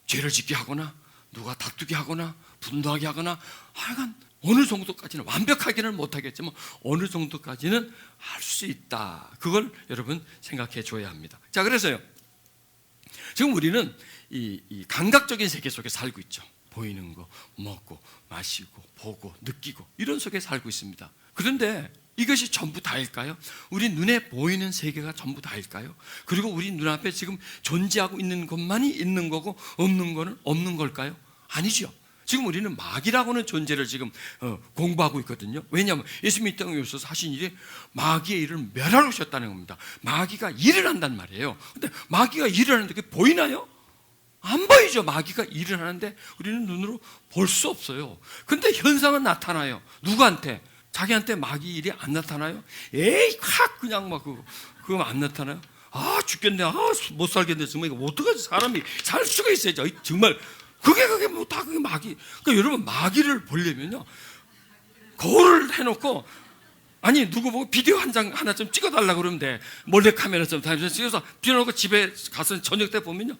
죄를 짓게 하거나 누가 다투게 하거나 분노하게 하거나, 하여간 어느 정도까지는, 완벽하게는 못하겠지만 어느 정도까지는 할 수 있다. 그걸 여러분 생각해 줘야 합니다. 자, 그래서요, 지금 우리는 이 감각적인 세계 속에 살고 있죠. 보이는 거, 먹고 마시고 보고 느끼고 이런 속에 살고 있습니다. 그런데 이것이 전부 다일까요? 우리 눈에 보이는 세계가 전부 다일까요? 그리고 우리 눈앞에 지금 존재하고 있는 것만이 있는 거고 없는 거는 없는 걸까요? 아니죠. 지금 우리는 마귀라고는 존재를 지금 공부하고 있거든요. 왜냐하면 예수님이 이 땅에 오셔서 하신 일이 마귀의 일을 멸하러 오셨다는 겁니다. 마귀가 일을 한단 말이에요. 근데 마귀가 일을 하는데 그게 보이나요? 안 보이죠. 마귀가 일을 하는데 우리는 눈으로 볼 수 없어요. 근데 현상은 나타나요. 누구한테? 자기한테 마귀 일이 안 나타나요? 에이, 그냥 막 그거 안 나타나요? 아, 죽겠네. 아, 못 살겠네. 정말 이거 어떡하지? 사람이 살 수가 있어야죠. 정말 그게 뭐 다 그게 마귀. 그러니까 여러분, 마귀를 보려면요, 거울을 해놓고, 아니 누구 보고 비디오 한 장 하나 좀 찍어달라 그러면 돼. 몰래 카메라 좀 찍어서 비워놓고 집에 가서 저녁 때 보면요,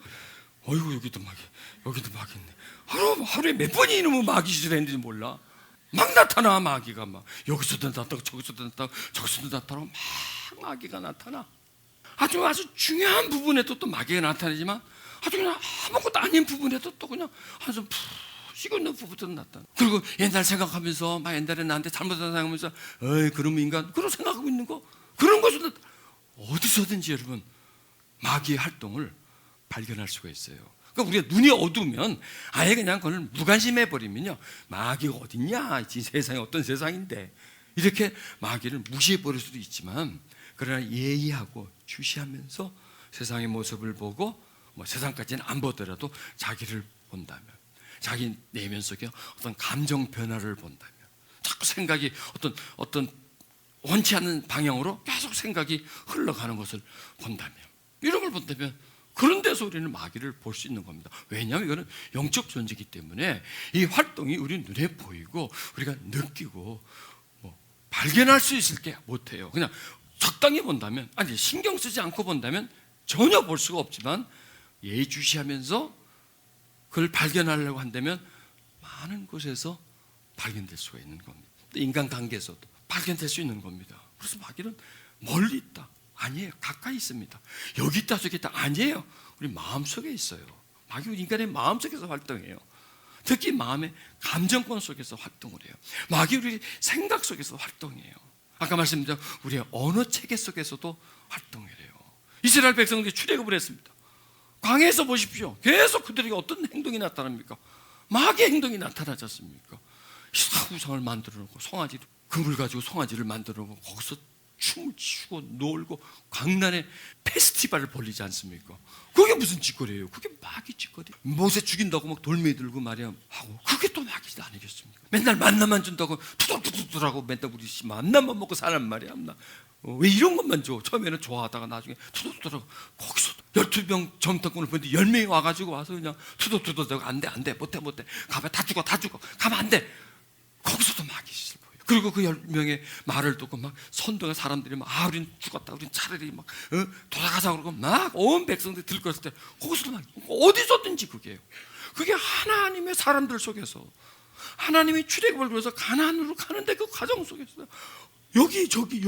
어이구 여기도 마귀, 여기도 마귀 있네. 하루에 몇 번이 이놈의 마귀 짓을 했는지 몰라. 막 나타나. 마귀가 막 여기서도 나타나고 저기서도 나타나고 저기서도 나타나고 막 마귀가 나타나. 아주 중요한 부분에도 또 마귀가 나타나지만 아주 그냥 아무것도 아닌 부분에도 또 그냥 한숨 푹 쉬고 있는 부분도 나타나. 그리고 옛날 생각하면서 막 옛날에 나한테 잘못한 생각하면서 어이 그놈 인간 그런 생각하고 있는 거, 그런 것은 어디서든지 여러분 마귀의 활동을 발견할 수가 있어요. 그러니까 우리가 눈이 어두우면 아예 그냥 그걸 무관심해 버리면요, 마귀가 어딨냐, 이 세상이 어떤 세상인데, 이렇게 마귀를 무시해 버릴 수도 있지만, 그러나 예의하고 주시하면서 세상의 모습을 보고, 뭐 세상까지는 안 보더라도 자기를 본다면, 자기 내면 속에 어떤 감정 변화를 본다면, 자꾸 생각이 어떤 원치 않는 방향으로 계속 생각이 흘러가는 것을 본다면, 이런 걸 본다면, 그런 데서 우리는 마귀를 볼 수 있는 겁니다. 왜냐하면 이거는 영적 존재이기 때문에 이 활동이 우리 눈에 보이고 우리가 느끼고 뭐 발견할 수 있을 게 못해요. 그냥 적당히 본다면, 아니 신경 쓰지 않고 본다면 전혀 볼 수가 없지만, 예의주시하면서 그걸 발견하려고 한다면 많은 곳에서 발견될 수가 있는 겁니다. 인간관계에서도 발견될 수 있는 겁니다. 그래서 마귀는 멀리 있다, 아니에요. 가까이 있습니다. 여기 있다 저기 있다, 아니에요. 우리 마음속에 있어요. 마귀 우리 인간의 마음속에서 활동해요. 특히 마음의 감정권 속에서 활동을 해요. 마귀 우리 생각 속에서 활동해요. 아까 말씀드린 우리의 어느 체계 속에서도 활동을 해요. 이스라엘 백성들이 출애굽을 했습니다. 광야에서 보십시오. 계속 그들에게 어떤 행동이 나타납니까? 마귀의 행동이 나타나지 않습니까? 우상을 만들어 놓고 송아지를, 금을 가지고 송아지를 만들어 놓고 거기서 춤을 추고 놀고 광란에 페스티벌을 벌리지 않습니까? 그게 무슨 짓거리예요? 그게 마귀 짓거리. 모세 죽인다고 막 돌멩이 들고 말이야 하고, 그게 또 마귀 아니겠습니까? 맨날 만나만 준다고 투덜투덜하고 맨날 우리 만나만 먹고 사는 말이야. 왜 이런 것만 줘? 처음에는 좋아하다가 나중에 투덜투덜하고, 거기서 12명 정탐꾼을 보는데 10명이 와가지고 와서 그냥 투덜투덜하고 안돼 못해 가면 다 죽어 가면 안돼. 거기서도 마귀 짓을 보여요. 그리고 그 10명의 말을 듣고 막 선동의 사람들이 막 우린 죽었다, 우린 차라리 막 돌아가자 그러고 막 온 백성들이 들끓었을 때 거기서도 막 어디서든지 그게요. 그게 하나님의 사람들 속에서 하나님이 출애굽을 그래서 가나안으로 가는데 그 과정 속에서 여기 저기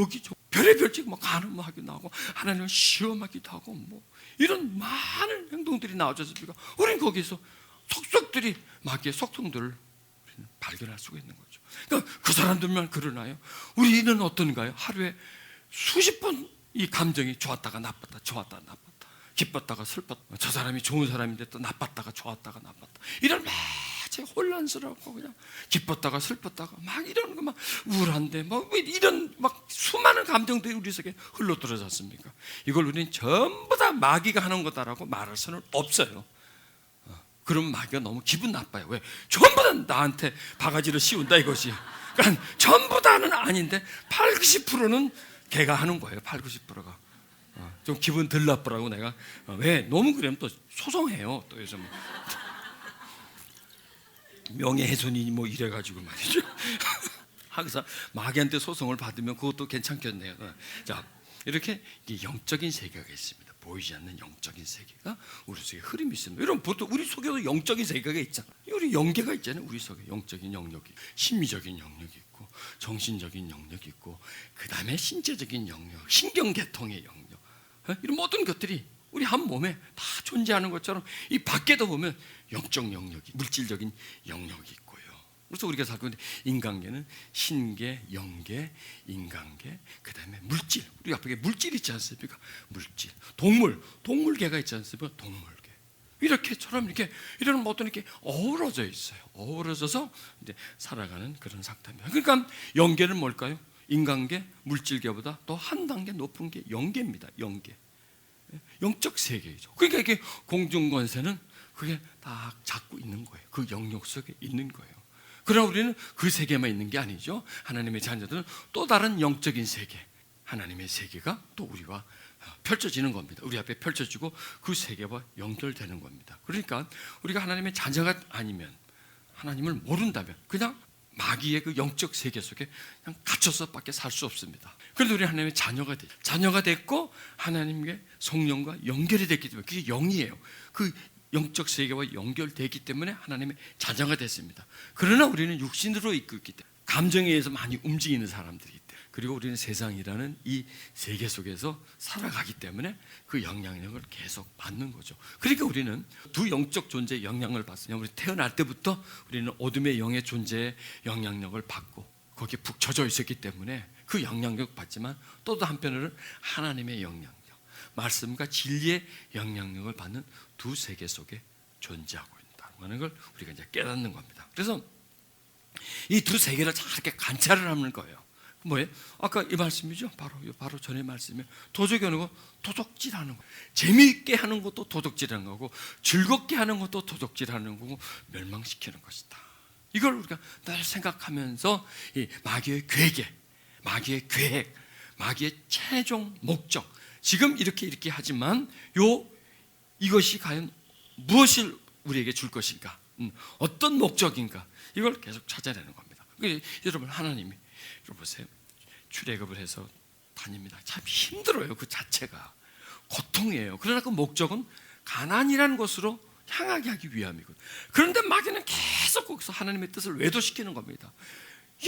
별의별 막 가늠하기도 나오고 하나님을 시험하기도 하고 뭐 이런 많은 행동들이 나오셨으니까 우리는 거기서 속속들이 마귀의 속성들을 발견할 수가 있는 거죠. 그러니까 그 사람들만 그러나요? 우리는 어떤가요? 하루에 수십 번 이 감정이 좋았다가 나빴다, 좋았다가 나빴다, 기뻤다가 슬펐다, 저 사람이 좋은 사람인데 또 나빴다가 좋았다가 나빴다, 이런 매체 혼란스럽고 그냥 기뻤다가 슬펐다가 막 이런 거 막 우울한데 뭐 이런 막 수많은 감정들이 우리 속에 흘러들어지 않습니까? 이걸 우리는 전부 다 마귀가 하는 거다라고 말할 수는 없어요. 그러면 마귀가 너무 기분 나빠요. 왜? 전부 다 나한테 바가지를 씌운다 이것이. 그러니까 전부 다는 아닌데 80~90%는 걔가 하는 거예요. 80~90%가. 좀 기분 덜 나쁘라고 내가 왜? 너무 그러면 또 소송해요. 또 요즘 명예훼손이 뭐 이래가지고 말이죠. 항상 마귀한테 소송을 받으면 그것도 괜찮겠네요. 자, 이렇게 영적인 세계가 있습니다. 보이지 않는 영적인 세계가 우리 속에 흐름이 있습니다. 여러분, 보통 우리 속에도 영적인 세계가 있잖아요. 우리 영계가 있잖아요. 우리 속에 영적인 영역이, 심미적인 영역이 있고, 정신적인 영역이 있고, 그 다음에 신체적인 영역, 신경계통의 영역, 이런 모든 것들이 우리 한 몸에 다 존재하는 것처럼 이 밖에도 보면 영적 영역이, 물질적인 영역이 있고요. 그래서 우리가 살고 있는 인간계는 신계, 영계, 인간계, 그 다음에 물질. 우리 앞에 물질 있지 않습니까? 물질. 동물계가 있지 않습니까? 동물계. 이렇게처럼 이런 모든 이렇게 어우러져 있어요. 어우러져서 이제 살아가는 그런 상태입니다. 그러니까 영계는 뭘까요? 인간계, 물질계보다 또 한 단계 높은 게 영계입니다. 영계. 영적 세계이죠. 그러니까 이게 공중권세는 그게 딱 잡고 있는 거예요. 그 영역 속에 있는 거예요. 그러나 우리는 그 세계만 있는 게 아니죠. 하나님의 자녀들은 또 다른 영적인 세계, 하나님의 세계가 또 우리와 펼쳐지는 겁니다. 우리 앞에 펼쳐지고 그 세계와 연결되는 겁니다. 그러니까 우리가 하나님의 자녀가 아니면, 하나님을 모른다면 그냥 마귀의 그 영적 세계 속에 그냥 갇혀서밖에 살 수 없습니다. 그런데 우리 하나님의 자녀가 됐고 하나님의 성령과 연결이 됐기 때문에 그게 영이에요. 그 영적 세계와 연결되기 때문에 하나님의 자녀가 됐습니다. 그러나 우리는 육신으로 있고 있기 때문에 감정에 의해서 많이 움직이는 사람들이기 때문에, 그리고 우리는 세상이라는 이 세계 속에서 살아가기 때문에 그 영향력을 계속 받는 거죠. 그러니까 우리는 두 영적 존재의 영향을 받습니다. 우리 태어날 때부터 우리는 어둠의 영의 존재의 영향력을 받고 거기에 푹 젖어 있었기 때문에 그 영향력 받지만 또 한편으로는 하나님의 영향력, 말씀과 진리의 영향력을 받는 두 세계 속에 존재하고 있다는 걸 우리가 이제 깨닫는 겁니다. 그래서 이 두 세계를 잘 이렇게 관찰을 하는 거예요. 뭐예요? 아까 이 말씀이죠. 바로 전의 말씀이에요. 도적이하는 거 도둑질하는 거, 재미있게 하는 것도 도둑질하는 거고, 즐겁게 하는 것도 도둑질하는 거고, 멸망시키는 것이다. 이걸 우리가 늘 생각하면서 이 마귀의 괴계, 마귀의 계획, 마귀의 최종 목적, 지금 이렇게 하지만 이것이 과연 무엇을 우리에게 줄 것인가, 어떤 목적인가, 이걸 계속 찾아내는 겁니다. 여러분, 하나님이 여러분 보세요. 출애굽을 해서 다닙니다. 참 힘들어요. 그 자체가 고통이에요. 그러나 그 목적은 가나안이라는 곳으로 향하게 하기 위함이거든요. 그런데 마귀는 계속 거기서 하나님의 뜻을 외도시키는 겁니다.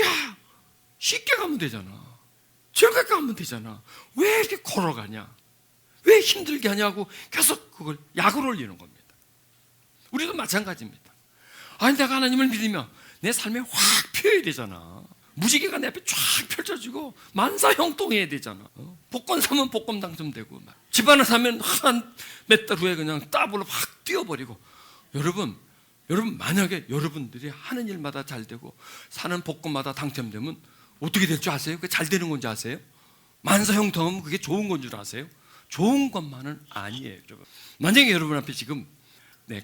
야, 쉽게 가면 되잖아. 즐겁게 가면 되잖아. 왜 이렇게 걸어가냐? 왜 힘들게 하냐고 계속 그걸 약을 올리는 겁니다. 우리도 마찬가지입니다. 아니, 내가 하나님을 믿으면 내 삶에 확 피어야 되잖아. 무지개가 내 앞에 쫙 펼쳐지고 만사형통해야 되잖아. 복권 사면 복권 당첨되고, 집 하나 사면 한 몇 달 후에 그냥 더블로 확 뛰어버리고. 여러분 만약에 여러분들이 하는 일마다 잘 되고 사는 복권마다 당첨되면 어떻게 될 줄 아세요? 그게 잘 되는 건지 아세요? 만사형통하면 그게 좋은 건 줄 아세요? 좋은 것만은 아니에요, 여러분. 만약에 여러분 앞에 지금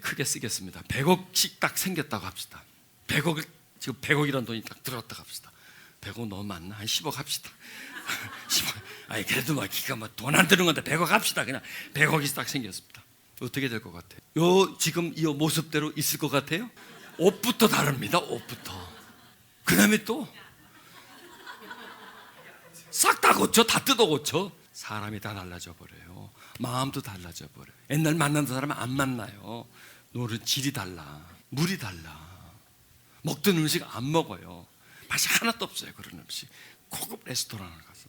크게 쓰겠습니다. 100억씩 딱 생겼다고 합시다. 100억, 지금 100억이라는 돈이 딱 들어갔다고 합시다. 100억 너무 많나? 한 10억 합시다. 10억. 아니 그래도 막 기가 막 돈 안 드는 건데 100억 합시다. 그냥 100억이 딱 생겼습니다. 어떻게 될 것 같아요? 지금 이 모습대로 있을 것 같아요? 옷부터 다릅니다. 옷부터. 그 다음에 또 싹 다 고쳐, 다 뜯어 고쳐. 사람이 다 달라져 버려요. 마음도 달라져 버려요. 옛날 만난 사람은 안 만나요. 노는 질이 달라, 물이 달라. 먹던 음식 안 먹어요. 맛이 하나도 없어요. 그런 음식. 고급 레스토랑을 가서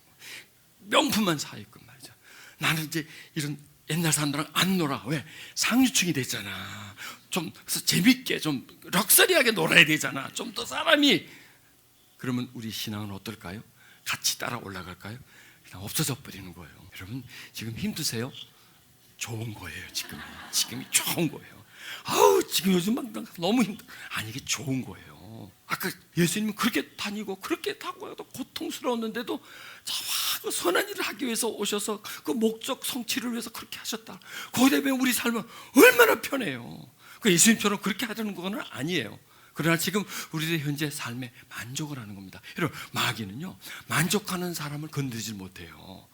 명품만 사 입고 말이죠. 나는 이제 이런 옛날 사람들랑 안 놀아. 왜? 상류층이 됐잖아. 좀 재밌게, 좀 럭셔리하게 놀아야 되잖아. 좀 더 사람이. 그러면 우리 신앙은 어떨까요? 같이 따라 올라갈까요? 그냥 없어져 버리는 거예요. 여러분 지금 힘드세요? 좋은 거예요. 지금이 좋은 거예요. 아우 지금 요즘 막 너무 힘들어. 아니 이게 좋은 거예요. 아까 예수님은 그렇게 다니고 그렇게 타고 고통스러웠는데도 그 선한 일을 하기 위해서 오셔서 그 목적 성취를 위해서 그렇게 하셨다. 거기에 비하면 우리 삶은 얼마나 편해요. 그 예수님처럼 그렇게 하려는 건 아니에요. 그러나 지금 우리의 현재 삶에 만족을 하는 겁니다. 여러분 마귀는요 만족하는 사람을 건드리지 못해요.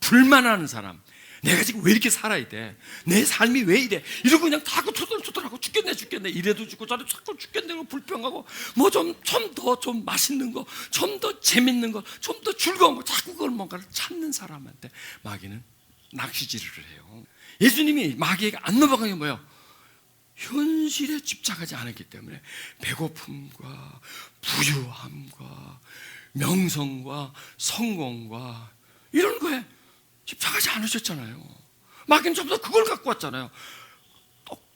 불만하는 사람, 내가 지금 왜 이렇게 살아야 돼? 내 삶이 왜 이래? 이러고 그냥 자꾸 투덜투덜하고 죽겠네 이래도 죽고 저래도 자꾸 죽겠네 불평하고 뭐 좀 더 맛있는 거, 좀 더 재밌는 거, 좀 더 즐거운 거 자꾸 그걸 뭔가를 찾는 사람한테 마귀는 낚시질을 해요. 예수님이 마귀에게 안 넘어간 게 뭐예요? 현실에 집착하지 않았기 때문에 배고픔과 부유함과 명성과 성공과 이런 거에 집착하지 않으셨잖아요. 마귀는 전부 다 그걸 갖고 왔잖아요.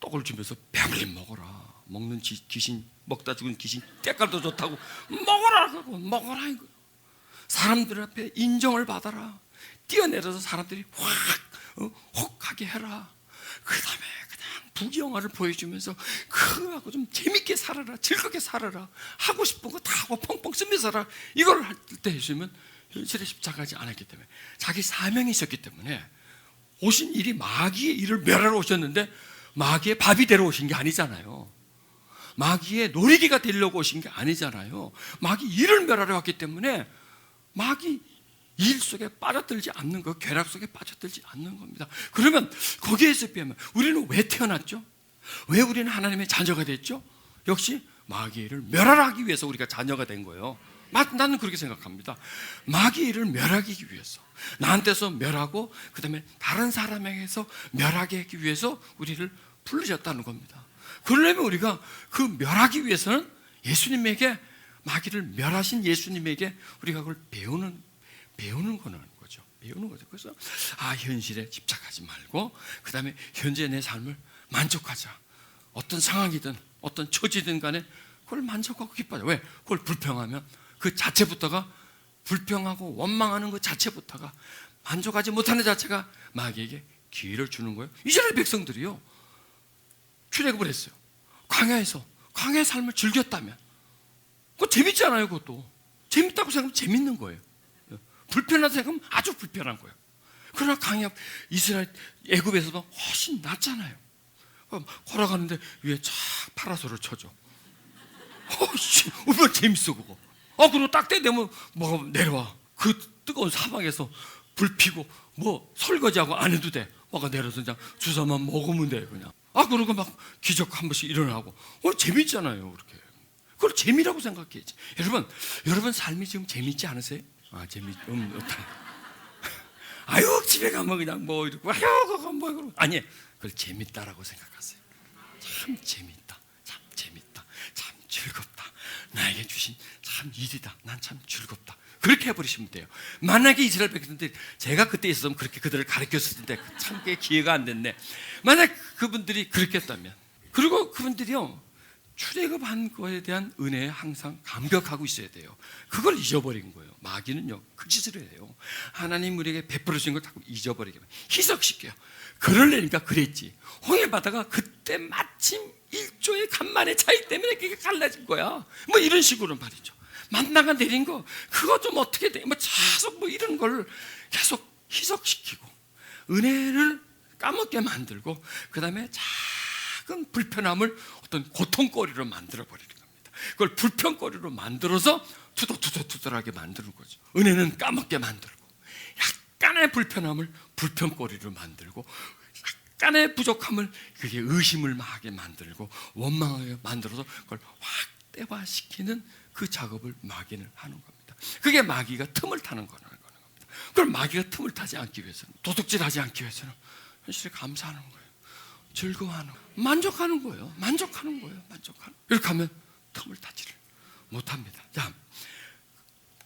떡을 주면서 배불리 먹어라. 먹는 귀신, 먹다 죽은 귀신 때깔도 좋다고 먹어라 그러고 먹어라 이거. 사람들 앞에 인정을 받아라. 뛰어내려서 사람들이 혹하게 해라. 그 다음에 그냥 부귀영화를 보여주면서 그거하고 좀 재밌게 살아라, 즐겁게 살아라, 하고 싶은 거 다 하고 펑펑 쓰면서 살아라. 이걸 할 때 해주면 현실에 집착하지 않았기 때문에, 자기 사명이 있었기 때문에 오신 일이 마귀의 일을 멸하러 오셨는데 마귀의 밥이 되러 오신 게 아니잖아요. 마귀의 놀이기가 되려고 오신 게 아니잖아요. 마귀 일을 멸하러 왔기 때문에 마귀 일 속에 빠져들지 않는 거, 괴락 속에 빠져들지 않는 겁니다. 그러면 거기에서 비하면 우리는 왜 태어났죠? 왜 우리는 하나님의 자녀가 됐죠? 역시 마귀의 일을 멸하러 하기 위해서 우리가 자녀가 된 거예요. 나는 그렇게 생각합니다. 마귀의 일을 멸하기 위해서, 나한테서 멸하고 그 다음에 다른 사람에게서 멸하게 하기 위해서 우리를 부르셨다는 겁니다. 그러려면 우리가 그 멸하기 위해서는 예수님에게, 마귀를 멸하신 예수님에게 우리가 그걸 배우는 거죠. 배우는 거죠. 그래서 현실에 집착하지 말고 그 다음에 현재 내 삶을 만족하자. 어떤 상황이든 어떤 처지든 간에 그걸 만족하고 기뻐하자. 왜? 그걸 불평하면 그 자체부터가, 불평하고 원망하는 그 자체부터가, 만족하지 못하는 자체가 마귀에게 기회를 주는 거예요. 이스라엘 백성들이요 출애굽을 했어요. 광야에서 광야의 삶을 즐겼다면 그거 재밌잖아요. 그것도 재밌다고 생각하면 재밌는 거예요. 불편하다고 생각하면 아주 불편한 거예요. 그러나 광야, 이스라엘 애굽에서도 훨씬 낫잖아요. 걸어가는데 위에 쫙 파라솔을 쳐줘. 얼마나 재밌어 그거. 그리고 딱 때 되면 뭐가 내려와. 그 뜨거운 사막에서 불 피고 뭐 설거지하고 안 해도 돼. 뭐가 내려서 그냥 주사만 먹으면 돼 그냥. 그러고 막 기적 한 번씩 일어나고. 재밌잖아요 그렇게. 그걸 재미라고 생각해야지. 여러분 삶이 지금 재밌지 않으세요? 아유 집에 가면 그냥 뭐 이러고 아유 뭐 이러고. 아니 그걸 재밌다라고 생각하세요. 참 재밌다, 참 재밌다, 참 즐겁다. 나에게 주신 참 일이다. 난 참 즐겁다. 그렇게 해버리시면 돼요. 만약에 이스라엘 백성들이, 제가 그때 있었으면 그렇게 그들을 가르쳤을 텐데 참 기회가 안 됐네. 만약 그분들이 그렇게 했다면, 그리고 그분들이요 출애굽한 거에 대한 은혜에 항상 감격하고 있어야 돼요. 그걸 잊어버린 거예요. 마귀는요, 그 짓을 해요. 하나님 우리에게 베풀어 주신 걸 자꾸 잊어버리게 희석시켜요. 그러려니까 그랬지. 홍해 바다가 그때 마침 1조의 간만의 차이 때문에 그게 갈라진 거야. 뭐 이런 식으로 말이죠. 만나가 내린 거 그거 좀 어떻게 돼? 뭐 계속 뭐 이런 걸 계속 희석시키고 은혜를 까먹게 만들고 그 다음에 작은 불편함을 어떤 고통거리로 만들어버리는 겁니다. 그걸 불편거리로 만들어서 투덜투덜하게 만드는 거죠. 은혜는 까먹게 만들고 약간의 불편함을 불편거리로 만들고 약간의 부족함을 그게 의심을 하게 만들고 원망하게 만들어서 그걸 확대화시키는 그 작업을 마귀는 하는 겁니다. 그게 마귀가 틈을 타는 거는 겁니다. 그럼 마귀가 틈을 타지 않기 위해서는, 도둑질하지 않기 위해서는 현실에 감사하는 거예요. 즐거워하는 거예요. 만족하는 거예요. 만족하는 거예요. 이렇게 하면 틈을 타지를 못합니다. 자,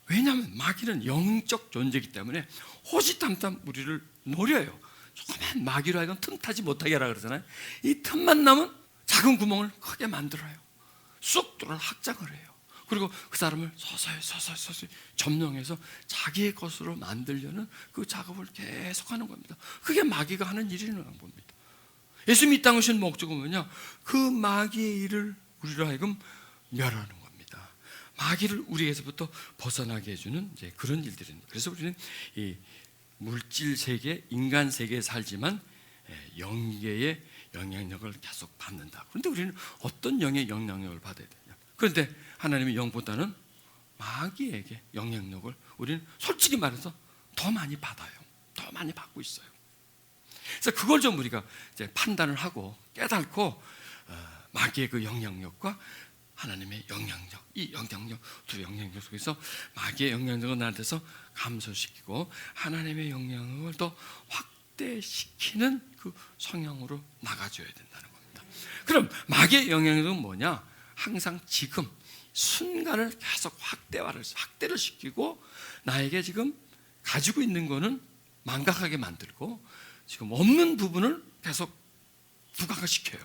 왜냐하면 마귀는 영적 존재이기 때문에 호시탐탐 우리를 노려요. 조그만 마귀로 하여금 틈 타지 못하게 하라 그러잖아요. 이 틈만 나면 작은 구멍을 크게 만들어요. 쑥 들어올 확장을 해요. 그리고 그 사람을 서서히 점령해서 자기의 것으로 만들려는 그 작업을 계속하는 겁니다. 그게 마귀가 하는 일이라는 겁니다. 예수님이 이 땅에 오신 목적은 뭐냐? 그 마귀의 일을 우리로 하여금 멸하는 겁니다. 마귀를 우리에게서부터 벗어나게 해주는 이제 그런 일들입니다. 그래서 우리는 이 물질 세계, 인간 세계에 살지만 영계의 영향력을 계속 받는다. 그런데 우리는 어떤 영의 영향력을 받아야 되냐? 그런데 하나님의 영보다는 마귀에게 영향력을 우리는 솔직히 말해서 더 많이 받아요. 더 많이 받고 있어요. 그래서 그걸 좀 우리가 이제 판단을 하고 깨닫고 마귀의 그 영향력과 하나님의 영향력, 이 영향력, 두 영향력 속에서 마귀의 영향력을 나한테서 감소시키고 하나님의 영향력을 더 확대시키는 그 성향으로 나가줘야 된다는 겁니다. 그럼 마귀의 영향력은 뭐냐? 항상 지금 순간을 계속 확대를 시키고 나에게 지금 가지고 있는 거는 망각하게 만들고 지금 없는 부분을 계속 부각시켜요.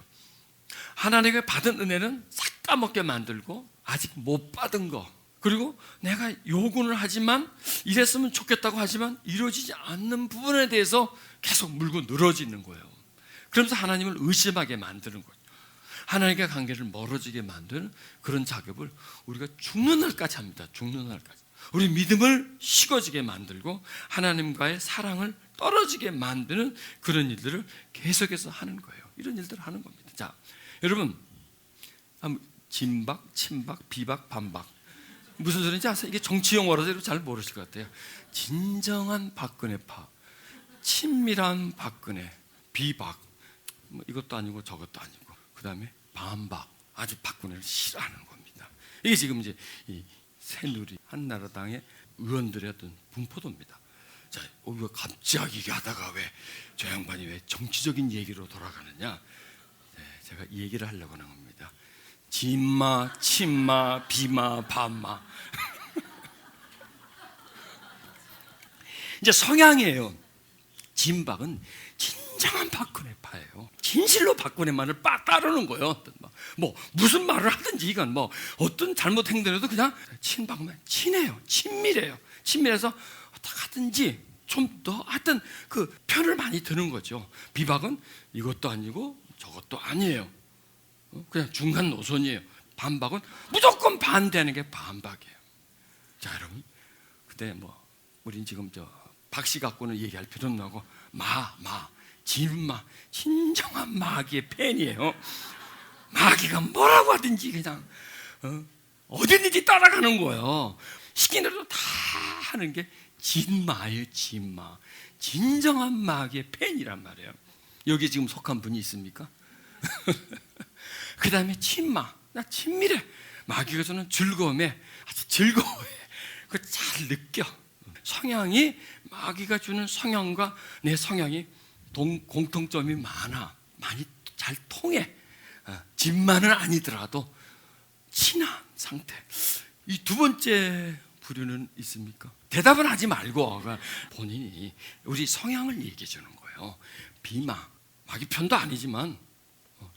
하나님께 받은 은혜는 싹 까먹게 만들고 아직 못 받은 거, 그리고 내가 요구를 하지만 이랬으면 좋겠다고 하지만 이루어지지 않는 부분에 대해서 계속 물고 늘어지는 거예요. 그러면서 하나님을 의심하게 만드는 거예요. 하나님과 관계를 멀어지게 만드는 그런 작업을 우리가 죽는 날까지 합니다. 죽는 날까지. 우리 믿음을 식어지게 만들고 하나님과의 사랑을 떨어지게 만드는 그런 일들을 계속해서 하는 거예요. 이런 일들을 하는 겁니다. 자, 여러분, 진박, 친박, 비박, 반박 무슨 소리인지 아세요? 이게 정치 용어라서 잘 모르실 것 같아요. 진정한 박근혜파, 친밀한 박근혜, 비박, 뭐 이것도 아니고 저것도 아니고, 그 다음에 반박, 아주 박근혜를 싫어하는 겁니다. 이게 지금 이제 이 새누리 한나라당의 의원들의 어떤 분포도입니다. 자, 우리가 갑자기 얘기하다가 왜 저 양반이 왜 정치적인 얘기로 돌아가느냐? 네, 제가 이 얘기를 하려고 하는 겁니다. 진마, 친마, 비마, 반마. 이제 성향이에요. 진박은 진정한 박근혜파예요. 진실로 박근혜만을 따르는 거예요. 뭐 무슨 말을 하든지 이건 뭐 어떤 잘못 행동해도 그냥 친박만 친해요. 친밀해요. 친밀해서 어떻게 하든지 좀 더 하여튼 그 편을 많이 드는 거죠. 비박은 이것도 아니고 저것도 아니에요. 그냥 중간 노선이에요. 반박은 무조건 반대하는 게 반박이에요. 자, 여러분, 근데 뭐 우린 지금 저 박씨 갖고는 얘기할 필요는 없고 진마, 진정한 마귀의 팬이에요. 마귀가 뭐라고 하든지 그냥 어디든지 따라가는 거예요. 시키는 대로 다 하는 게 진마예요. 진마, 진정한 마귀의 팬이란 말이에요. 여기 지금 속한 분이 있습니까? 그 다음에 친마, 나 친밀해. 마귀가 주는 즐거움에 아주 즐거워해. 그거 잘 느껴. 성향이 마귀가 주는 성향과 내 성향이 공통점이 많이 잘 통해. 진마는 아니더라도 친한 상태. 이 두 번째 부류는 있습니까? 대답은 하지 말고 본인이 우리 성향을 얘기해 주는 거예요. 비마, 마귀 편도 아니지만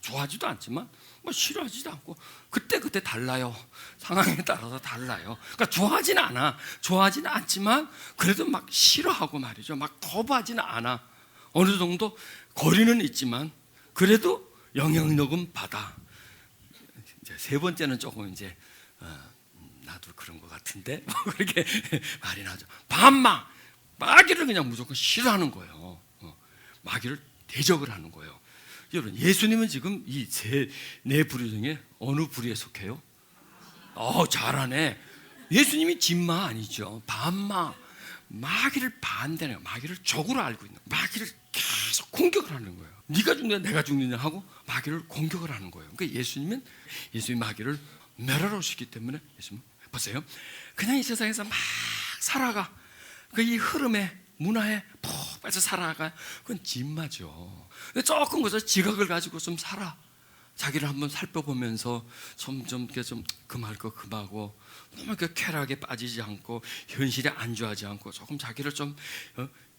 좋아하지도 않지만 뭐 싫어하지도 않고 그때 달라요. 상황에 따라서 달라요. 그러니까 좋아하지는 않지만 그래도 막 싫어하고 말이죠. 막 거부하지는 않아. 어느 정도 거리는 있지만 그래도 영향력은 받아. 이제 세 번째는 조금 이제 나도 그런 것 같은데 그렇게 말이 나죠. 마귀를 그냥 무조건 싫어하는 거예요. 마귀를 대적을 하는 거예요. 여러분, 예수님은 지금 이 네 부류 중에 어느 부류에 속해요? 잘하네. 예수님이 진마 아니죠. 반마. 마귀를 반대네요. 마귀를 적으로 알고 있는 거예요. 마귀를 계속 공격을 하는 거예요. 네가 죽느냐 내가 죽느냐 하고 마귀를 공격을 하는 거예요. 그러니까 예수님 마귀를 멸하러 오시기 때문에 예수님 보세요. 그냥 이 세상에서 막 살아가. 그 이 흐름에 문화에 푹 빠져 살아가. 그건 진마죠. 근데 조금 그저 지각을 가지고 좀 살아. 자기를 한번 살펴보면서 점점 좀 금할 거 금하고 너무 그 쾌락에 빠지지 않고 현실에 안주하지 않고 조금 자기를 좀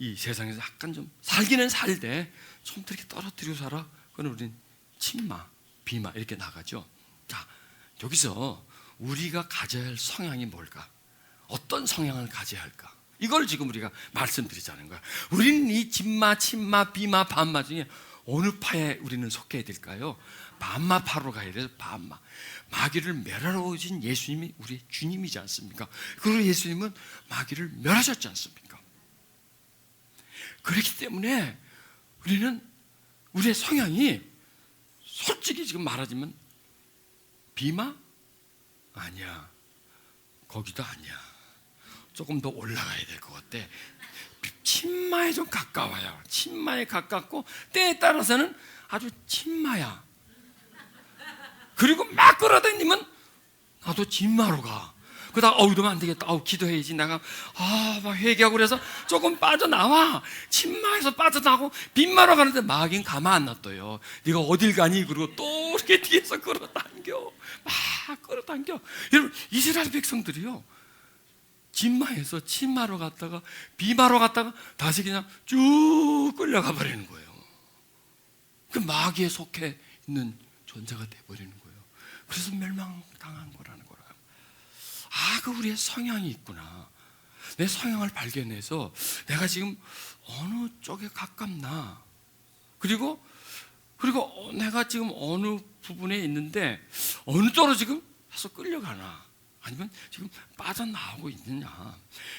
이 세상에서 약간 좀 살기는 살되 좀 이렇게 떨어뜨리고 살아. 그건 우린 친마, 비마 이렇게 나가죠. 자, 여기서 우리가 가져야 할 성향이 뭘까? 어떤 성향을 가져야 할까? 이걸 지금 우리가 말씀드리자는 거야. 우리는 이 진마, 친마, 비마, 반마 중에 어느 파에 우리는 속해야 될까요? 반마파로 가야 돼요. 반마. 마귀를 멸하러 오신 예수님이 우리 주님이지 않습니까? 그리고 예수님은 마귀를 멸하셨지 않습니까? 그렇기 때문에 우리는 우리의 성향이 솔직히 지금 말하자면 비마? 아니야. 거기도 아니야. 조금 더 올라가야 될 것 같아. 친마에 좀 가까워요. 친마에 가깝고 때에 따라서는 아주 친마야. 그리고 막 끌어다니면 나도 진마로 가. 그러다가 이러면 안 되겠다. 기도해야지. 내가 막 회개하고 그래서 조금 빠져나와. 친마에서 빠져나가고 빈마로 가는데 마귀는 가만 안 놔둬요. 네가 어딜 가니? 그리고 또 이렇게 뒤에서 끌어당겨. 막 끌어당겨. 여러분, 이스라엘 백성들이요, 진마에서 친마로 갔다가 비마로 갔다가 다시 그냥 쭉 끌려가 버리는 거예요. 그 마귀에 속해 있는 존재가 돼버리는 거예요. 그래서 멸망당한 거라는 거예요. 그 우리의 성향이 있구나. 내 성향을 발견해서 내가 지금 어느 쪽에 가깝나, 그리고 내가 지금 어느 부분에 있는데 어느 쪽으로 지금 해서 끌려가나, 아니면 지금 빠져나오고 있느냐.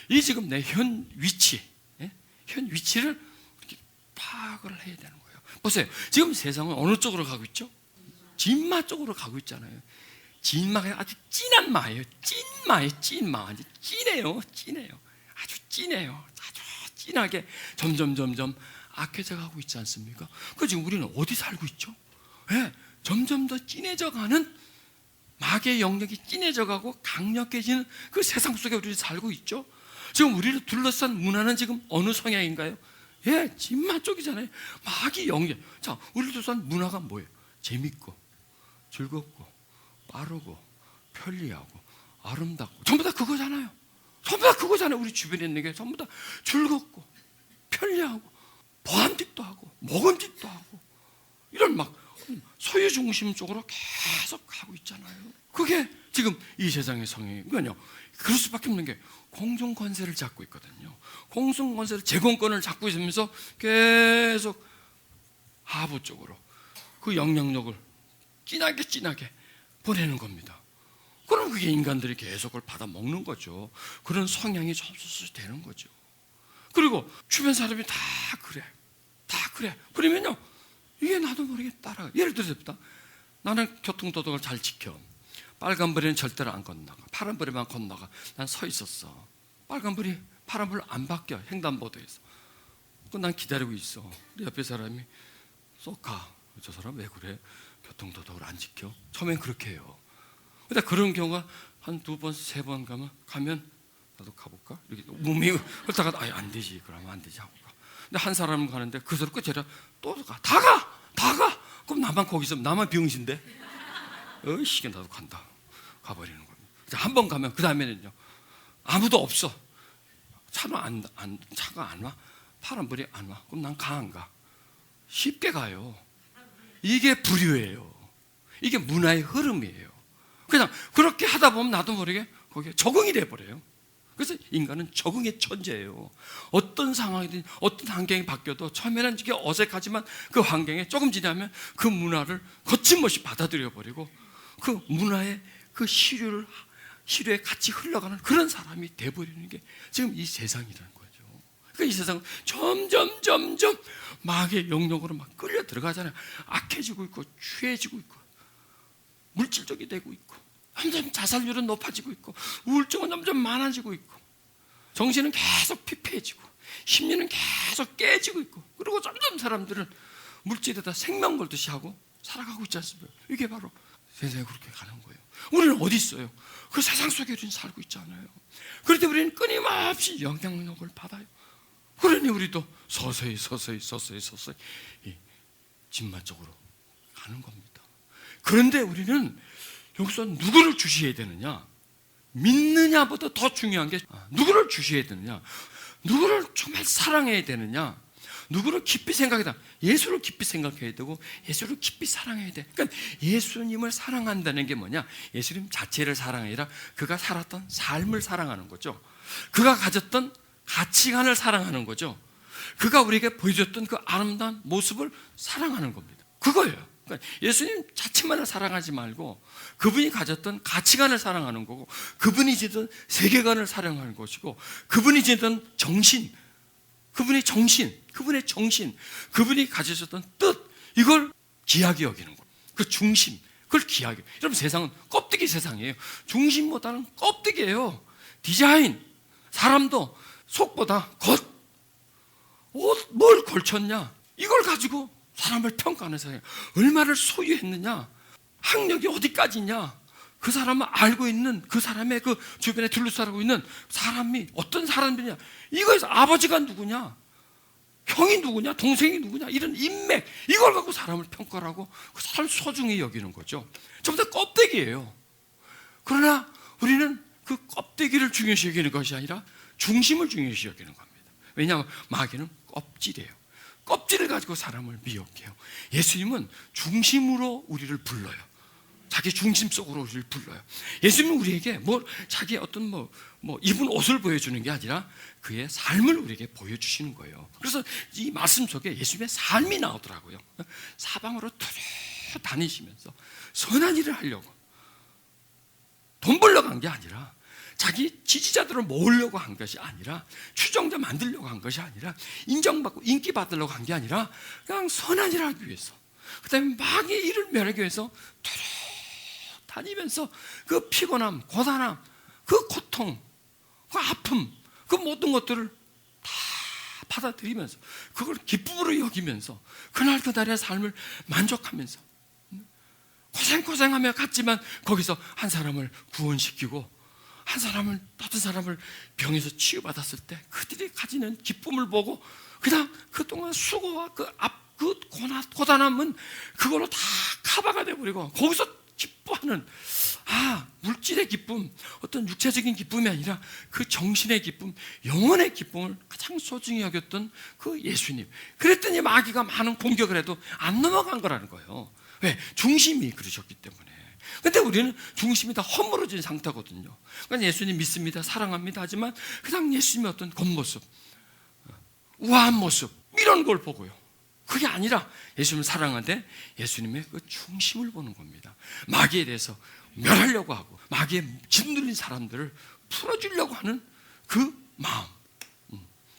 이 지금 내 현 위치를 이렇게 파악을 해야 되는 거예요. 보세요. 지금 세상은 어느 쪽으로 가고 있죠? 진마 쪽으로 가고 있잖아요. 진마가 아주 진한 마예요. 찐마. 아주 진해요. 아주 진해요. 아주 진하게 점점 악해져 가고 있지 않습니까? 그 지금 우리는 어디 살고 있죠? 네, 점점 더 진해져 가는, 마귀의 영역이 진해져 가고 강력해지는 그 세상 속에 우리 살고 있죠. 지금 우리를 둘러싼 문화는 지금 어느 성향인가요? 진마 쪽이잖아요. 마귀 영역. 자, 우리를 둘러싼 문화가 뭐예요? 재밌고 즐겁고 빠르고 편리하고 아름답고 전부 다 그거잖아요. 우리 주변에 있는 게 전부 다 즐겁고 편리하고 보암직도 하고 먹음직도 하고 이런 막 소유 중심 쪽으로 계속 가고 있잖아요. 그게 지금 이 세상의 성향이거든요. 그럴 수밖에 없는 게 공중 권세를 잡고 있거든요. 공중 권세를, 제공권을 잡고 있으면서 계속 하부 쪽으로 그 영향력을 진하게 보내는 겁니다. 그럼 그게 인간들이 계속 그걸 받아 먹는 거죠. 그런 성향이 점수수 되는 거죠. 그리고 주변 사람이 다 그래. 그러면요, 이게 나도 모르게 따라가. 예를 들어서 나는 교통도덕을 잘 지켜. 빨간불에는 절대로 안 건너가. 파란불에만 건너가. 난 서 있었어. 빨간불이 파란불 안 바뀌어. 횡단보도에서. 난 기다리고 있어. 내 옆에 사람이 쏙 가. 저 사람 왜 그래? 교통도덕을 안 지켜? 처음엔 그렇게 해요. 근데 그런 경우가 한 2번, 3번 가면 나도 가볼까? 이렇게 몸이 그러다가 안 되지. 그러면 안 되지 하고 가. 근데 한 사람은 가는데 그 사람 끝에 또 가. 다 가. 그럼 나만 거기서, 나만 병신데? 시계 나도 간다. 가버리는 겁니다. 한 번 가면 그 다음에는요, 아무도 없어. 차가 안 와. 파란불이 안 와. 그럼 난 안 가. 쉽게 가요. 이게 불효예요. 이게 문화의 흐름이에요. 그냥 그렇게 하다 보면 나도 모르게 거기에 적응이 돼버려요. 그래서 인간은 적응의 천재예요. 어떤 상황이든 어떤 환경이 바뀌어도 처음에는 이게 어색하지만 그 환경에 조금 지나면 그 문화를 거침없이 받아들여 버리고 그 문화의 그 시류에 같이 흘러가는 그런 사람이 돼버리는 게 지금 이 세상이라는 거죠. 그러니까 이 세상은 점점 마귀의 영역으로 막 끌려 들어가잖아요. 악해지고 있고 취해지고 있고 물질적이 되고 있고 점점 자살률은 높아지고 있고 우울증은 점점 많아지고 있고 정신은 계속 피폐해지고 심리는 계속 깨지고 있고 그리고 점점 사람들은 물질에다 생명 걸듯이 하고 살아가고 있지 않습니까? 이게 바로 세상이 그렇게 가는 거예요. 우리는 어디 있어요? 그 세상 속에 우리는 살고 있잖아요. 그럴 때 우리는 끊임없이 영향력을 받아요. 그러니 우리도 서서히 이 진마 쪽으로 가는 겁니다. 그런데 우리는 여기서 누구를 주시해야 되느냐? 믿느냐보다 더 중요한 게 누구를 주시해야 되느냐? 누구를 정말 사랑해야 되느냐? 누구를 깊이 생각해야 돼? 예수를 깊이 생각해야 되고 예수를 깊이 사랑해야 돼. 그러니까 예수님을 사랑한다는 게 뭐냐? 예수님 자체를 사랑이 아니라 그가 살았던 삶을 사랑하는 거죠. 그가 가졌던 가치관을 사랑하는 거죠. 그가 우리에게 보여줬던 그 아름다운 모습을 사랑하는 겁니다. 그거예요. 그러니까 예수님 자체만을 사랑하지 말고 그분이 가졌던 가치관을 사랑하는 거고 그분이 지던 세계관을 사랑하는 것이고 그분이 지던 정신, 그분의 정신, 그분이 가지셨던 뜻, 이걸 귀하게 여기는 거예요. 그 중심, 그걸 귀하게. 여러분 세상은 껍데기 세상이에요. 중심보다는 껍데기예요. 디자인, 사람도 속보다 겉, 옷, 뭘 걸쳤냐, 이걸 가지고 사람을 평가하는 세상이에요. 얼마를 소유했느냐, 학력이 어디까지냐, 그 사람을 알고 있는 그 사람의 그 주변에 둘러싸고 있는 사람이 어떤 사람이냐, 이거에서 아버지가 누구냐, 형이 누구냐, 동생이 누구냐, 이런 인맥, 이걸 갖고 사람을 평가하고 그 사람을 소중히 여기는 거죠. 전부 다 껍데기예요. 그러나 우리는 그 껍데기를 중요시 여기는 것이 아니라 중심을 중요시 여기는 겁니다. 왜냐하면 마귀는 껍질이에요. 껍질을 가지고 사람을 미혹해요. 예수님은 중심으로 우리를 불러요. 자기 중심 속으로 우리를 불러요. 예수님은 우리에게 자기 어떤 입은 옷을 보여주는 게 아니라 그의 삶을 우리에게 보여주시는 거예요. 그래서 이 말씀 속에 예수님의 삶이 나오더라고요. 사방으로 다니시면서 선한 일을 하려고 돈 벌려고 한 게 아니라 자기 지지자들을 모으려고 한 것이 아니라 추종자 만들려고 한 것이 아니라 인정받고 인기 받으려고 한 게 아니라 그냥 선한 일을 하기 위해서 그 다음에 마귀의 일을 멸하기 위해서 다니면서 그 피곤함, 고단함, 그 고통, 그 아픔, 그 모든 것들을 다 받아들이면서 그걸 기쁨으로 여기면서 그날의 삶을 만족하면서 고생하며 갔지만 거기서 한 사람을 구원시키고 다른 사람을 병에서 치유받았을 때 그들이 가지는 기쁨을 보고 그냥 그동안 수고와 그 고단함은 그걸로 다 커버가 돼버리고 거기서 기뻐하는 물질의 기쁨, 어떤 육체적인 기쁨이 아니라 그 정신의 기쁨, 영혼의 기쁨을 가장 소중히 여겼던 그 예수님. 그랬더니 마귀가 많은 공격을 해도 안 넘어간 거라는 거예요. 왜? 중심이 그러셨기 때문에. 근데 우리는 중심이 다 허물어진 상태거든요. 그러니까 예수님 믿습니다, 사랑합니다 하지만 그냥 예수님의 어떤 겉모습, 우아한 모습 이런 걸 보고요. 그게 아니라 예수님을 사랑하는데 예수님의 그 중심을 보는 겁니다. 마귀에 대해서 멸하려고 하고 마귀에 짓눌린 사람들을 풀어주려고 하는 그 마음,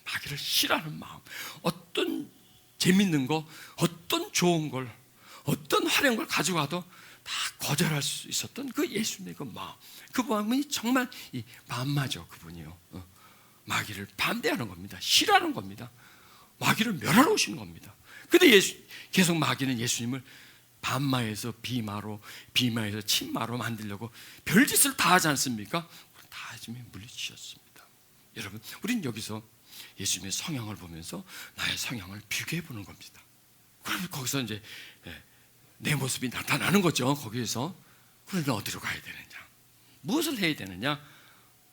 마귀를 싫어하는 마음, 어떤 재밌는 거, 어떤 좋은 걸, 어떤 화려한 걸 가지고 와도 다 거절할 수 있었던 그 예수님의 그 마음, 그 마음이 정말 이 반마죠. 그분이요. 마귀를 반대하는 겁니다. 싫어하는 겁니다. 마귀를 멸하러 오시는 겁니다. 근데 계속 마귀는 예수님을 반마에서 비마로, 비마에서 친마로 만들려고 별짓을 다 하지 않습니까? 다 예수님이 물리치셨습니다. 여러분, 우린 여기서 예수님의 성향을 보면서 나의 성향을 비교해 보는 겁니다. 그러면 거기서 이제 내 모습이 나타나는 거죠. 거기에서. 그러면 어디로 가야 되느냐? 무엇을 해야 되느냐?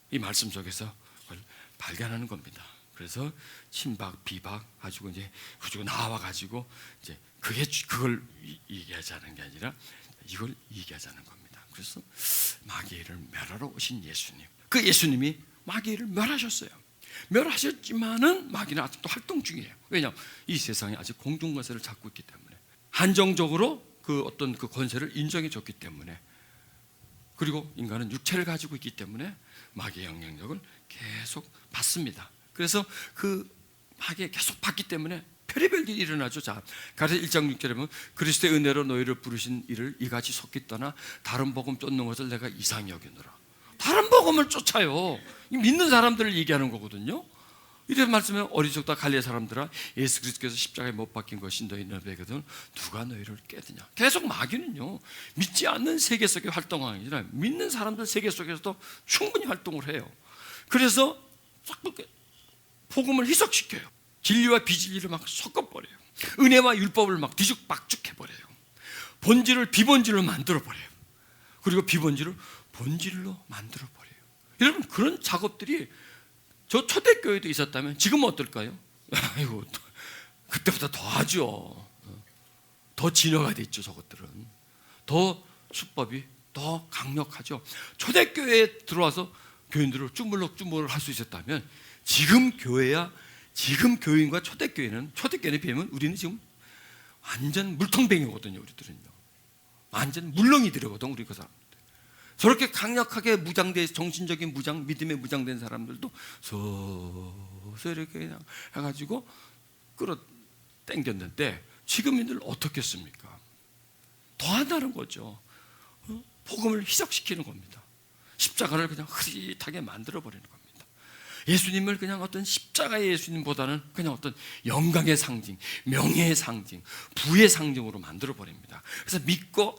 이 말씀 속에서 그걸 발견하는 겁니다. 그래서 친박, 비박 가지고 이제 가지고 나와 가지고 이제 그걸 얘기하자는 게 아니라 이걸 얘기하자는 겁니다. 그래서 마귀를 멸하러 오신 예수님, 그 예수님이 마귀를 멸하셨어요. 멸하셨지만은 마귀는 아직도 활동 중이에요. 왜냐하면 이 세상에 아직 공중 권세를 잡고 있기 때문에, 한정적으로 그 어떤 그 권세를 인정해 줬기 때문에, 그리고 인간은 육체를 가지고 있기 때문에 마귀의 영향력을 계속 받습니다. 그래서 그 마귀에 계속 받기 때문에 별의별 일이 일어나죠. 자, 가르쳐 1장 6절에 보면 그리스도의 은혜로 너희를 부르신 이를 이같이 속기 떠나 다른 복음 쫓는 것을 내가 이상히 여기노라. 다른 복음을 쫓아요. 믿는 사람들을 얘기하는 거거든요. 이런 말씀에 어리석다 갈릴리 사람들아, 예수 그리스도께서 십자가에 못 박힌 것이 너희는 배거든 누가 너희를 깨드냐. 계속 마귀는요, 믿지 않는 세계 속에 활동하는 게 아니라 믿는 사람들 세계 속에서도 충분히 활동을 해요. 그래서 복음을 희석시켜요. 진리와 비진리를 막 섞어버려요. 은혜와 율법을 막 뒤죽박죽해버려요. 본질을 비본질로 만들어버려요. 그리고 비본질을 본질로 만들어버려요. 여러분, 그런 작업들이 저 초대교회도 있었다면 지금은 어떨까요? 아이고, 그때보다 더 하죠. 더 진화가 됐죠. 저것들은 더 수법이 더 강력하죠. 초대교회에 들어와서 교인들을 쭈물럭쭈물럭 할 수 있었다면 지금 교회야, 지금 교인과 초대교회는 비하면 우리는 지금 완전 물통뱅이거든요. 우리들은요 완전 물렁이들이거든. 우리 그 사람들 저렇게 강력하게 무장돼, 정신적인 무장, 믿음에 무장된 사람들도 서서 이렇게 그냥 해가지고 끌어 당겼는데, 지금인들 어떻겠습니까? 더 한다는 거죠. 복음을 희석시키는 겁니다. 십자가를 그냥 흐릿하게 만들어버리는 겁니다. 예수님을 그냥 어떤 십자가의 예수님보다는 그냥 어떤 영광의 상징, 명예의 상징, 부의 상징으로 만들어버립니다. 그래서 믿고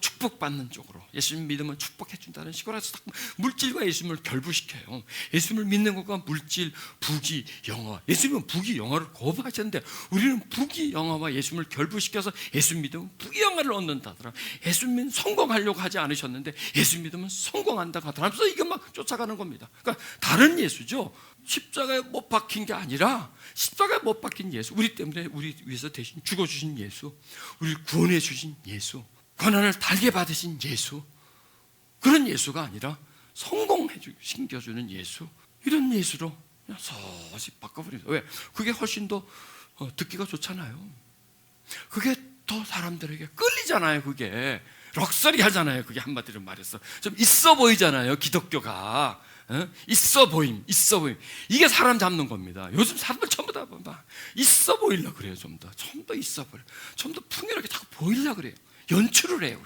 축복받는 쪽으로, 예수님 믿으면 축복해준다는 식으로 해서 물질과 예수님을 결부시켜요. 예수님을 믿는 것과 물질, 부귀, 영화, 예수님은 부귀, 영화를 거부하셨는데 우리는 부귀, 영화와 예수님을 결부시켜서 예수 믿으면 부귀, 영화를 얻는다더라. 예수님은 성공하려고 하지 않으셨는데 예수 믿으면 성공한다고 하더라. 그래서 이거 막 쫓아가는 겁니다. 그러니까 다른 예수죠. 십자가에 못 박힌 게 아니라 십자가에 못 박힌 예수, 우리 때문에 우리 위해서 대신 죽어주신 예수, 우리를 구원해 주신 예수, 고난을 달게 받으신 예수, 그런 예수가 아니라 성공해 신겨주는 예수, 이런 예수로 그냥 서서히 바꿔버립니다. 왜? 그게 훨씬 더 듣기가 좋잖아요. 그게 더 사람들에게 끌리잖아요. 그게 럭셔리 하잖아요. 그게 한마디로 말해서 좀 있어 보이잖아요. 기독교가 있어 보임. 이게 사람 잡는 겁니다. 요즘 사람들 전부 다 있어 보이려고 그래요. 좀 더 있어 보여, 좀 더 풍요롭게 자꾸 보이려고 그래요. 연출을 해요.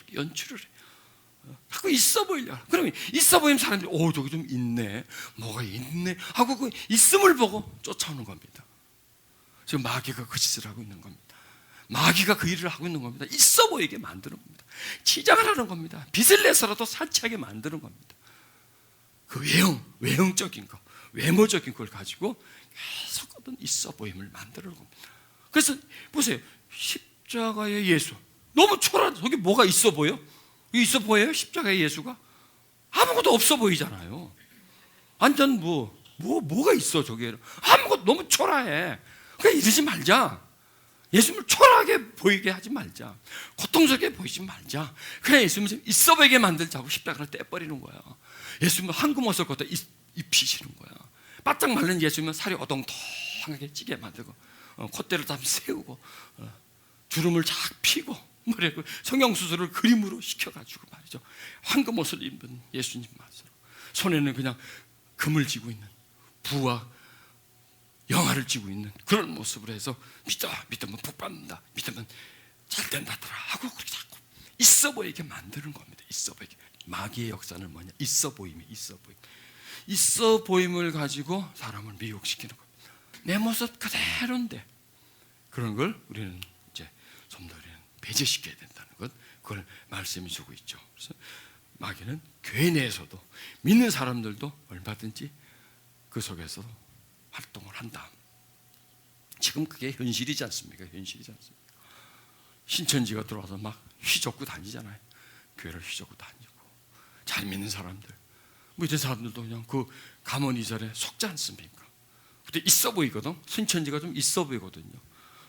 자꾸 있어 보이려고. 그러면 있어 보이면 사람들이 저기 좀 있네, 뭐가 있네 하고 그 있음을 보고 쫓아오는 겁니다. 지금 마귀가 그 짓을 하고 있는 겁니다. 마귀가 그 일을 하고 있는 겁니다. 있어 보이게 만드는 겁니다. 치장을 하는 겁니다. 빚을 내서라도 살찌하게 만드는 겁니다. 그 외형적인 거, 외모적인 걸 가지고 계속 어떤 있어 보임을 만드는 겁니다. 그래서 보세요. 십자가의 예수 너무 초라해. 저게 뭐가 있어 보여? 있어 보여요? 십자가의 예수가? 아무것도 없어 보이잖아요. 완전 뭐가 있어 저게? 아무것도 너무 초라해. 그러니까 이러지 말자. 예수님을 초라하게 보이게 하지 말자. 고통스럽게 보이지 말자. 그냥 예수님을 있어 보이게 만들자고 십자가를 떼버리는 거야. 예수님은 황금옷을 걷다 입히시는 거야. 바짝 마른 예수님은 살이 어동통하게 찌게 만들고, 콧대를 다 세우고, 주름을 쫙 피고, 성형수술을 그림으로 시켜가지고 말이죠. 황금옷을 입은 예수님 맞으로, 손에는 그냥 금을 쥐고 있는, 부와 영화를 쥐고 있는 그런 모습으로 해서 믿으면 복 받는다, 믿으면 잘 된다더라 하고 그렇게 자꾸 있어 보이게 만드는 겁니다. 있어 보이게. 마귀의 역사는 뭐냐? 있어 보임이 있어 보임을 가지고 사람을 미혹시키는 겁니다. 내 모습 그대로인데 그런 걸 우리는 이제 좀 더 배제시켜야 된다는 것, 그걸 말씀해 주고 있죠. 그래서 마귀는 교회 내에서도 믿는 사람들도 얼마든지 그 속에서 활동을 한다. 지금 그게 현실이지 않습니까? 신천지가 들어와서 막 휘젓고 다니잖아요. 교회를 휘젓고 다니고, 잘 믿는 사람들, 이런 사람들도 그냥 그 감언이설에 속지 않습니까? 그때 있어 보이거든. 신천지가 좀 있어 보이거든요.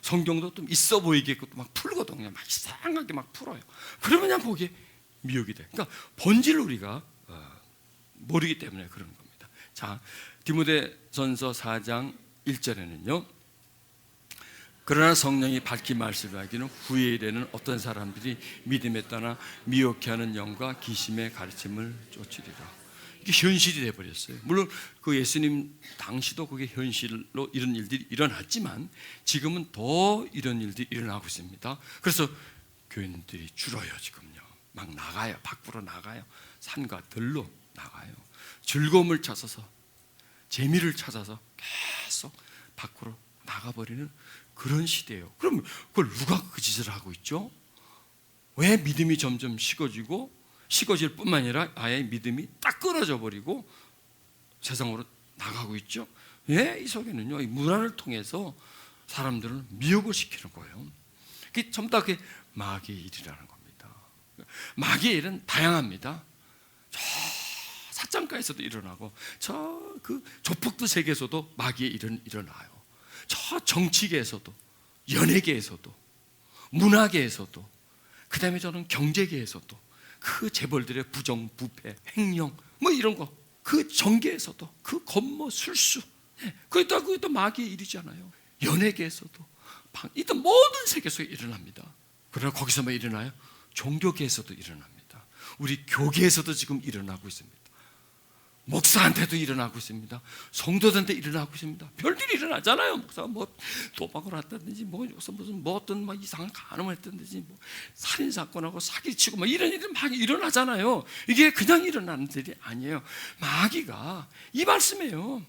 성경도 좀 있어 보이게 막 풀거든요. 막 이상하게 막 풀어요. 그러면 그냥 보기에 미혹이 돼. 그러니까 본질을 우리가 모르기 때문에 그런 겁니다. 자, 디모데전서 4장 1절에는요. 그러나 성령이 밝히 말씀하기는 후에 이르는 어떤 사람들이 믿음에 따라 미혹해하는 영과 기심의 가르침을 쫓으리라. 이게 현실이 돼버렸어요. 물론 그 예수님 당시도 그게 현실로 이런 일들이 일어났지만 지금은 더 이런 일들이 일어나고 있습니다. 그래서 교인들이 줄어요. 지금요. 막 나가요. 밖으로 나가요. 산과 들로 나가요. 즐거움을 찾아서, 재미를 찾아서 계속 밖으로 나가버리는 그런 시대예요. 그럼 그걸 누가 그 짓을 하고 있죠? 왜 믿음이 점점 식어질 뿐만 아니라 아예 믿음이 딱 끊어져 버리고 세상으로 나가고 있죠? 예, 이 속에는요, 이 문화를 통해서 사람들을 미혹을 시키는 거예요. 그게 전부 다 그게 마귀의 일이라는 겁니다. 마귀의 일은 다양합니다. 저 사장가에서도 일어나고 저 그 조폭들 세계에서도 마귀의 일은 일어나요. 저 정치계에서도, 연예계에서도, 문화계에서도, 그 다음에 저는 경제계에서도, 그 재벌들의 부정, 부패, 횡령, 뭐 이런 거, 그 정계에서도, 그 건모, 술수, 그게 또 마귀의 일이잖아요. 연예계에서도, 이런 모든 세계에서 일어납니다. 그러나 거기서만 일어나요? 종교계에서도 일어납니다. 우리 교계에서도 지금 일어나고 있습니다. 목사한테도 일어나고 있습니다. 성도들한테 일어나고 있습니다. 별일이 일어나잖아요. 목사가 뭐 도박을 했다든지 뭐 무슨 뭐 어떤 막 이상한 간음을 했다든지 뭐 살인 사건하고 사기치고 막 이런 일이 막 일어나잖아요. 이게 그냥 일어나는 일이 아니에요. 마귀가 이 말씀이에요.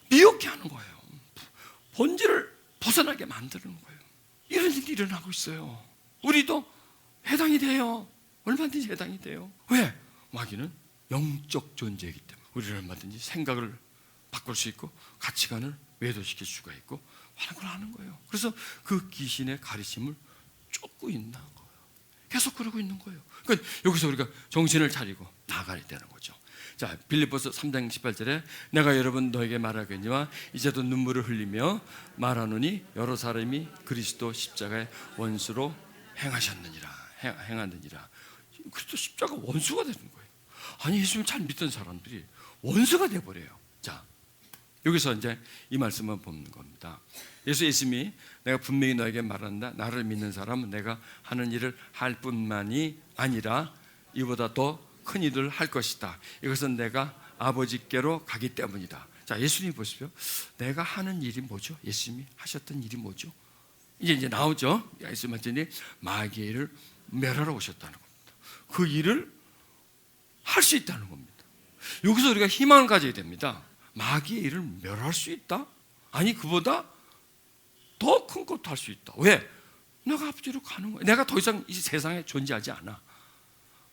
미혹해 하는 거예요. 본질을 벗어나게 만드는 거예요. 이런 일이 일어나고 있어요. 우리도 해당이 돼요. 얼마든지 해당이 돼요. 왜? 마귀는 영적 존재이기 때문에 우리를 얼마든지 생각을 바꿀 수 있고 가치관을 매도시킬 수가 있고 하는 걸 하는 거예요. 그래서 그 귀신의 가르침을 쫓고 있는 거예요. 계속 그러고 있는 거예요. 그러니까 여기서 우리가 정신을 차리고 나가야 되는 거죠. 자, 빌립보서 3장 18절에 내가 여러분 너에게 말하거니와 이제도 눈물을 흘리며 말하노니 여러 사람이 그리스도 십자가의 원수로 행하느니라. 그리스도 십자가 원수가 되는 거예요. 아니, 예수님 잘 믿던 사람들이 원수가 돼버려요. 자, 여기서 이제 이 말씀을 보는 겁니다. 예수님이 내가 분명히 너에게 말한다. 나를 믿는 사람은 내가 하는 일을 할 뿐만이 아니라 이보다 더 큰 일을 할 것이다. 이것은 내가 아버지께로 가기 때문이다. 자, 예수님 보십시오. 내가 하는 일이 뭐죠? 예수님이 하셨던 일이 뭐죠? 이제 나오죠. 예수님 완전히 마귀의 일을 멸하러 오셨다는 겁니다. 그 일을 할 수 있다는 겁니다. 여기서 우리가 희망을 가져야 됩니다. 마귀의 일을 멸할 수 있다? 아니, 그보다 더 큰 것도 할 수 있다. 왜? 내가 아버지로 가는 거야. 내가 더 이상 이 세상에 존재하지 않아.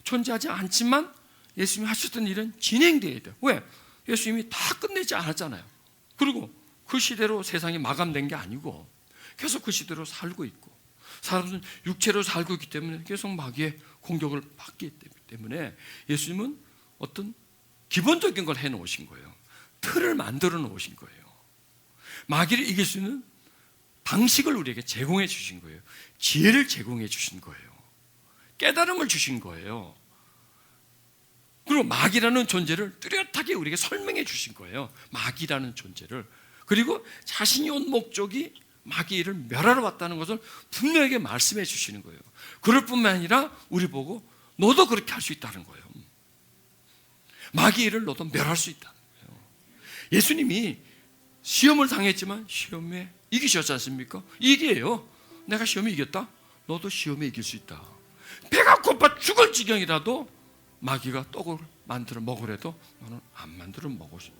존재하지 않지만 예수님이 하셨던 일은 진행돼야 돼요. 왜? 예수님이 다 끝내지 않았잖아요. 그리고 그 시대로 세상이 마감된 게 아니고 계속 그 시대로 살고 있고 사람은 육체로 살고 있기 때문에 계속 마귀의 공격을 받기 때문에 예수님은 어떤 기본적인 걸 해놓으신 거예요. 틀을 만들어 놓으신 거예요. 마귀를 이길 수 있는 방식을 우리에게 제공해 주신 거예요. 지혜를 제공해 주신 거예요. 깨달음을 주신 거예요. 그리고 마귀라는 존재를 뚜렷하게 우리에게 설명해 주신 거예요. 마귀라는 존재를. 그리고 자신이 온 목적이 마귀를 멸하러 왔다는 것을 분명하게 말씀해 주시는 거예요. 그럴 뿐만 아니라 우리 보고 너도 그렇게 할 수 있다는 거예요. 마귀를 너도 멸할 수 있다는 거예요. 예수님이 시험을 당했지만 시험에 이기셨지 않습니까? 이게요. 내가 시험에 이겼다? 너도 시험에 이길 수 있다. 배가 고파 죽을 지경이라도 마귀가 떡을 만들어 먹으래도 너는 안 만들어 먹을 수 있다.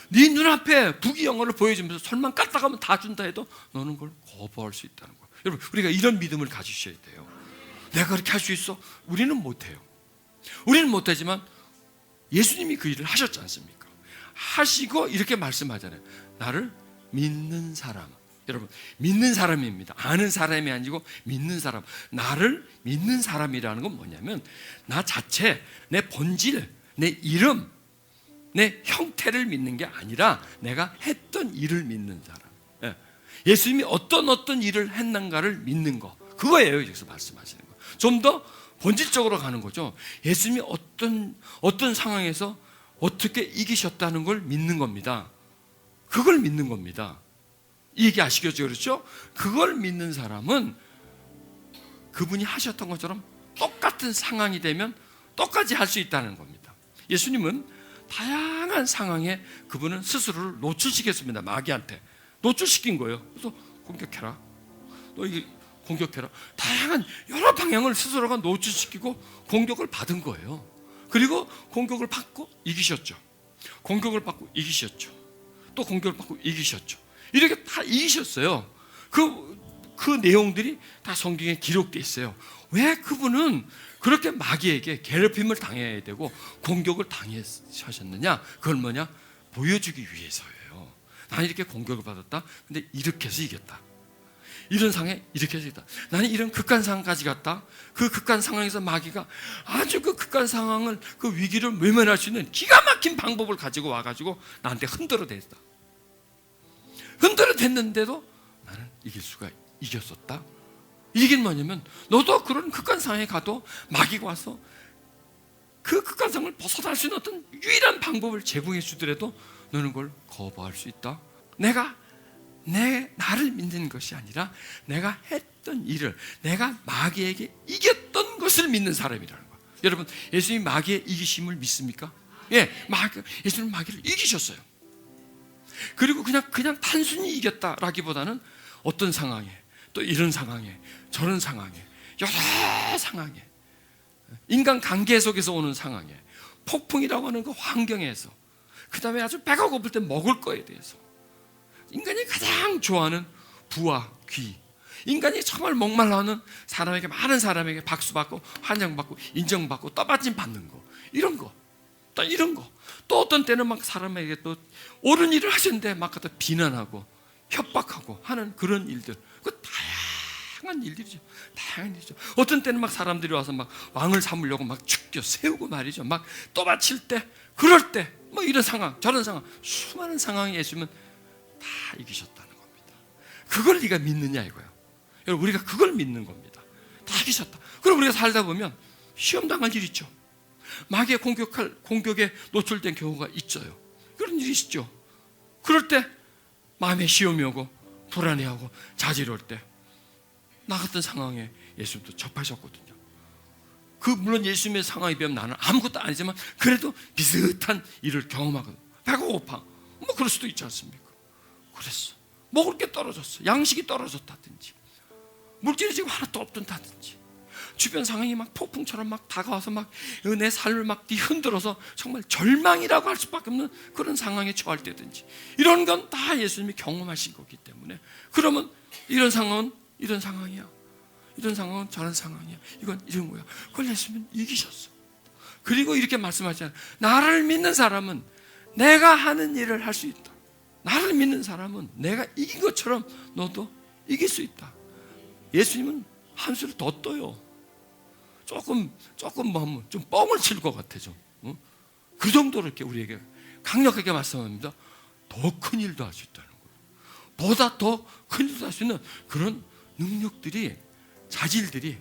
네 눈앞에 부귀영화를 보여주면서 설마 까딱하면 다 준다 해도 너는 그걸 거부할 수 있다는 거예요. 여러분, 우리가 이런 믿음을 가지셔야 돼요. 내가 그렇게 할 수 있어? 우리는 못해요. 우리는 못하지만 예수님이 그 일을 하셨지 않습니까? 하시고 이렇게 말씀하잖아요. 나를 믿는 사람. 여러분, 믿는 사람입니다. 아는 사람이 아니고 믿는 사람. 나를 믿는 사람이라는 건 뭐냐면 나 자체, 내 본질, 내 이름, 내 형태를 믿는 게 아니라 내가 했던 일을 믿는 사람. 예. 예수님이 어떤 일을 했는가를 믿는 거, 그거예요. 여기서 말씀하시는 거. 좀 더 본질적으로 가는 거죠. 예수님이 어떤 상황에서 어떻게 이기셨다는 걸 믿는 겁니다. 그걸 믿는 겁니다. 이 얘기 아시겠죠? 그렇죠? 그걸 믿는 사람은 그분이 하셨던 것처럼 똑같은 상황이 되면 똑같이 할 수 있다는 겁니다. 예수님은 다양한 상황에 그분은 스스로를 노출시켰습니다. 마귀한테 노출시킨 거예요. 그래서 공격해라, 너 이게 공격해라. 다양한 여러 방향을 스스로가 노출시키고 공격을 받은 거예요. 그리고 공격을 받고 이기셨죠. 공격을 받고 이기셨죠. 또 공격을 받고 이기셨죠. 이렇게 다 이기셨어요. 그 내용들이 다 성경에 기록되어 있어요. 왜 그분은 그렇게 마귀에게 괴롭힘을 당해야 되고 공격을 당하셨느냐? 그걸 뭐냐? 보여주기 위해서예요. 나는 이렇게 공격을 받았다. 근데 이렇게 해서 이겼다. 이런 상황에 이렇게 해서 이겼다. 나는 이런 극한 상황까지 갔다. 그 극한 상황에서 마귀가 아주 그 극한 상황을, 그 위기를 외면할 수 있는 기가 막힌 방법을 가지고 와가지고 나한테 흔들어 댔다. 흔들어 댔는데도 나는 이겼었다. 이게 뭐냐면, 너도 그런 극한 상황에 가도 마귀가 와서 그 극한 상황을 벗어날 수 있는 어떤 유일한 방법을 제공해 주더라도 너는 그걸 거부할 수 있다. 나를 믿는 것이 아니라 내가 했던 일을, 내가 마귀에게 이겼던 것을 믿는 사람이라는 거예요. 여러분, 예수님이 마귀의 이기심을 믿습니까? 예, 예수님은 마귀를 이기셨어요. 그리고 그냥 단순히 이겼다라기보다는 어떤 상황에, 또 이런 상황에, 저런 상황에, 여러 상황에, 인간 관계 속에서 오는 상황에, 폭풍이라고 하는 그 환경에서, 그 다음에 아주 배가 고플 때 먹을 거에 대해서, 인간이 가장 좋아하는 부와 귀, 인간이 정말 목말라하는 사람에게, 많은 사람에게 박수받고 환영받고 인정받고 떠받침 받는 거, 이런 거, 또 이런 거, 또 어떤 때는 막 사람에게 또 옳은 일을 하셨는데 막 갖다 비난하고 협박하고 하는 그런 일들, 그 다양한 일들이죠. 다양한 일이죠. 어떤 때는 막 사람들이 와서 막 왕을 삼으려고 막 죽여 세우고 말이죠. 막 떠받칠 때, 그럴 때, 뭐 이런 상황, 저런 상황, 수많은 상황에 예수님은 다 이기셨다는 겁니다. 그걸 네가 믿느냐 이거예요. 여러분, 우리가 그걸 믿는 겁니다. 다 이기셨다. 그럼 우리가 살다 보면 시험 당할 일 있죠. 마귀의 공격에 노출된 경우가 있어요. 그런 일이 있죠. 그럴 때 마음에 시험이 오고 불안해하고 자지러울 때, 나 같은 상황에 예수님도 접하셨거든요. 물론 예수님의 상황에 비하면 나는 아무것도 아니지만 그래도 비슷한 일을 경험하거든요. 배가 고파, 뭐 그럴 수도 있지 않습니까? 그랬어. 먹을 게 떨어졌어. 양식이 떨어졌다든지, 물질이 지금 하나도 없던다든지, 주변 상황이 막 폭풍처럼 막 다가와서 막 내 삶을 막 흔들어서 정말 절망이라고 할 수밖에 없는 그런 상황에 처할 때든지, 이런 건 다 예수님이 경험하신 거기 때문에, 그러면 이런 상황은 이런 상황이야, 이런 상황은 저런 상황이야, 이건 이런 거야. 그걸 예수님은 이기셨어. 그리고 이렇게 말씀하잖아요. 나를 믿는 사람은 내가 하는 일을 할 수 있다. 나를 믿는 사람은 내가 이긴 것처럼 너도 이길 수 있다. 예수님은 한 수를 더 떠요. 조금 뭐 하면 좀 뻥을 칠 것 같아 좀. 그 정도로 이렇게 우리에게 강력하게 말씀합니다. 더 큰 일도 할 수 있다는 거예요. 보다 더 큰 일도 할 수 있는 그런 능력들이, 자질들이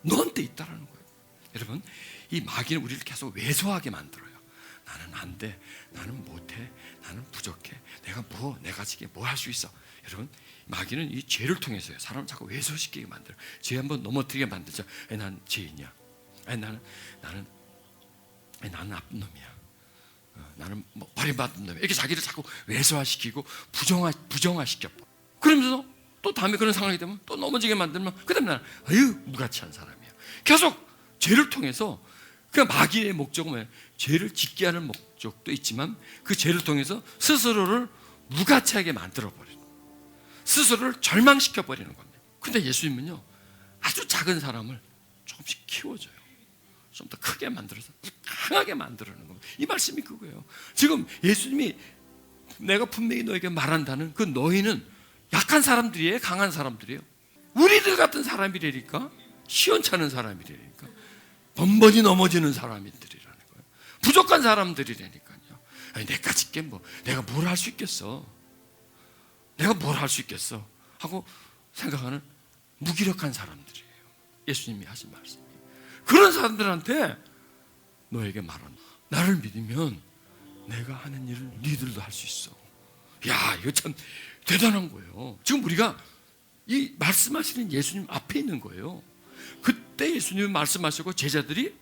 너한테 있다라는 거예요. 여러분, 이 마귀는 우리를 계속 왜소하게 만들어요. 나는 안 돼, 나는 못해, 나는 부족해, 내가 지금 뭐 할 수 있어. 여러분, 마귀는 이 죄를 통해서요, 사람을 자꾸 왜소시키게 만들어요. 죄 한번 넘어뜨리게 만들죠. 난 죄인이야. 나는 나쁜 놈이야. 나는 뭐 버림받은 놈이야. 이렇게 자기를 자꾸 왜소화시키고 부정화시켜. 그러면서 또 다음에 그런 상황이 되면 또 넘어지게 만들면, 그 다음에 나는 무가치한 사람이야. 계속 죄를 통해서, 그 마귀의 목적은 뭐예요? 죄를 짓게 하는 목적도 있지만 그 죄를 통해서 스스로를 무가치하게 만들어버리는, 스스로를 절망시켜버리는 겁니다. 근데 예수님은요, 아주 작은 사람을 조금씩 키워줘요. 좀 더 크게 만들어서 강하게 만들어내는 겁니다. 이 말씀이 그거예요. 지금 예수님이 내가 분명히 너에게 말한다는 그 너희는 약한 사람들이에요, 강한 사람들이에요? 우리들 같은 사람이라니까, 시원찮은 사람이라니까, 번번이 넘어지는 사람들이라는 거예요. 부족한 사람들이라니까요. 아니, 내까짓 게 뭐, 내가 뭘 할 수 있겠어? 내가 뭘 할 수 있겠어? 하고 생각하는 무기력한 사람들이에요. 예수님이 하신 말씀이. 그런 사람들한테 너에게 말한다. 나를 믿으면 내가 하는 일을 니들도 할 수 있어. 야, 이거 참 대단한 거예요. 지금 우리가 이 말씀하시는 예수님 앞에 있는 거예요. 그때 예수님이 말씀하시고 제자들이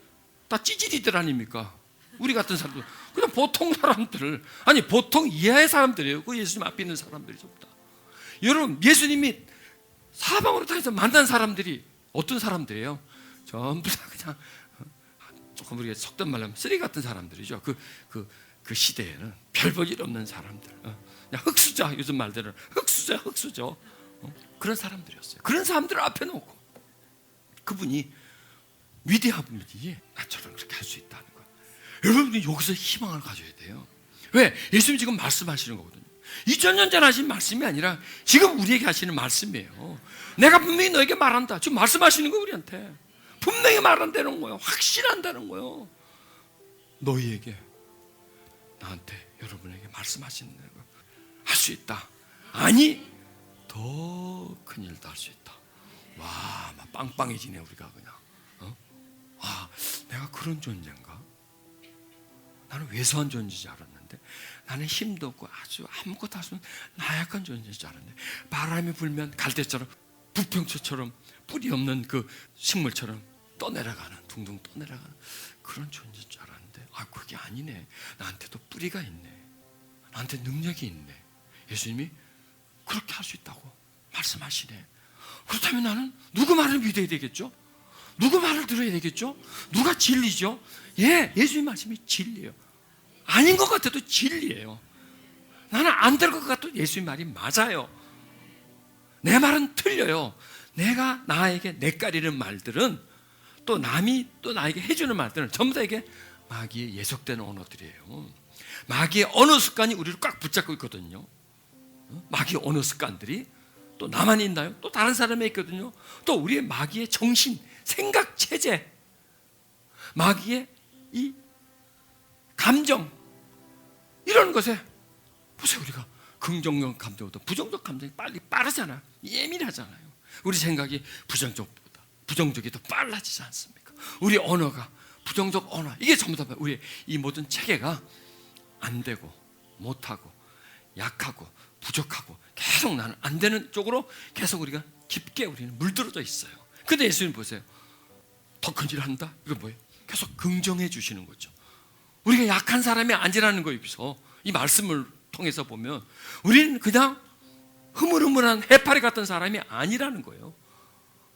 다 찌질이들 아닙니까? 우리 같은 사람들, 그냥 보통 사람들을, 아니 보통 이하의 사람들이에요. 그 예수님 앞에 있는 사람들이 전부 다. 여러분, 예수님이 사방으로 다니면서 만난 사람들이 어떤 사람들이에요? 전부 다 그냥 조금 우리가 속된 말로 하면 쓰레기 같은 사람들이죠. 그 시대에는 별 볼 일 없는 사람들, 그냥 흙수저, 요즘 말대로 흙수저. 그런 사람들이었어요. 그런 사람들을 앞에 놓고 그분이 위대한 분이지 나처럼 그렇게 할 수 있다는 거예요. 여러분이 여기서 희망을 가져야 돼요. 왜? 예수님 지금 말씀하시는 거거든요. 2000년 전 하신 말씀이 아니라 지금 우리에게 하시는 말씀이에요. 내가 분명히 너에게 말한다. 지금 말씀하시는 거 우리한테 분명히 말한다는 거예요. 확신한다는 거예요. 너희에게, 나한테, 여러분에게 말씀하시는 거예요. 할 수 있다. 아니, 더 큰 일도 할 수 있다. 와, 막 빵빵해지네 우리가 그냥. 와, 내가 그런 존재인가? 나는 왜소한 존재인 줄 알았는데, 나는 힘도 없고 아주 아무것도 할 수 없는 나약한 존재인 줄 알았는데, 바람이 불면 갈대처럼, 부평초처럼 뿌리 없는 그 식물처럼 떠내려가는, 둥둥 떠내려가는 그런 존재인 줄 알았는데, 아, 그게 아니네. 나한테도 뿌리가 있네. 나한테 능력이 있네. 예수님이 그렇게 할 수 있다고 말씀하시네. 그렇다면 나는 누구 말을 믿어야 되겠죠? 누구 말을 들어야 되겠죠? 누가 진리죠? 예, 예수님 말씀이 진리예요. 아닌 것 같아도 진리예요. 나는 안 될 것 같아도 예수님 말이 맞아요. 내 말은 틀려요. 내가 나에게 내까리는 말들은, 또 남이 또 나에게 해주는 말들은 전부 다 이게 마귀의 예속되는 언어들이에요. 마귀의 언어 습관이 우리를 꽉 붙잡고 있거든요. 마귀의 언어 습관들이 또 나만 있나요? 또 다른 사람에 있거든요. 또 우리의 마귀의 정신, 생각 체제, 마귀의 이 감정, 이런 것에 보세요. 우리가 긍정적 감정보다 부정적 감정이 빠르잖아요. 예민하잖아요. 우리 생각이 부정적이 더 빨라지지 않습니까? 우리 언어가 부정적 언어, 이게 전부 다 우리의 이 모든 체계가 안 되고 못하고 약하고 부족하고 계속 나는 안 되는 쪽으로 계속 우리가 깊게 우리는 물들어져 있어요. 근데 예수님 보세요. 더 큰 일 한다? 이건 뭐예요? 계속 긍정해 주시는 거죠. 우리가 약한 사람이 아니라는 거예요. 여기서 이 말씀을 통해서 보면 우리는 그냥 흐물흐물한 해파리 같은 사람이 아니라는 거예요.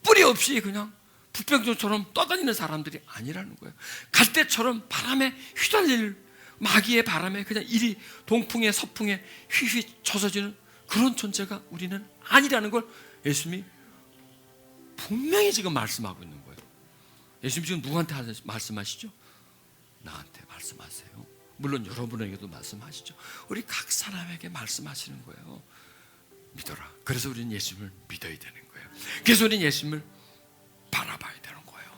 뿌리 없이 그냥 부평초처럼 떠다니는 사람들이 아니라는 거예요. 갈대처럼 바람에 휘날릴, 마귀의 바람에 그냥 이리 동풍에 서풍에 휘휘 젖어지는 그런 존재가 우리는 아니라는 걸 예수님이 분명히 지금 말씀하고 있는 거예요. 예수님 지금 누구한테 말씀하시죠? 나한테 말씀하세요. 물론 여러분에게도 말씀하시죠. 우리 각 사람에게 말씀하시는 거예요. 믿어라. 그래서 우리는 예수님을 믿어야 되는 거예요. 그래서 우리는 예수님을 바라봐야 되는 거예요.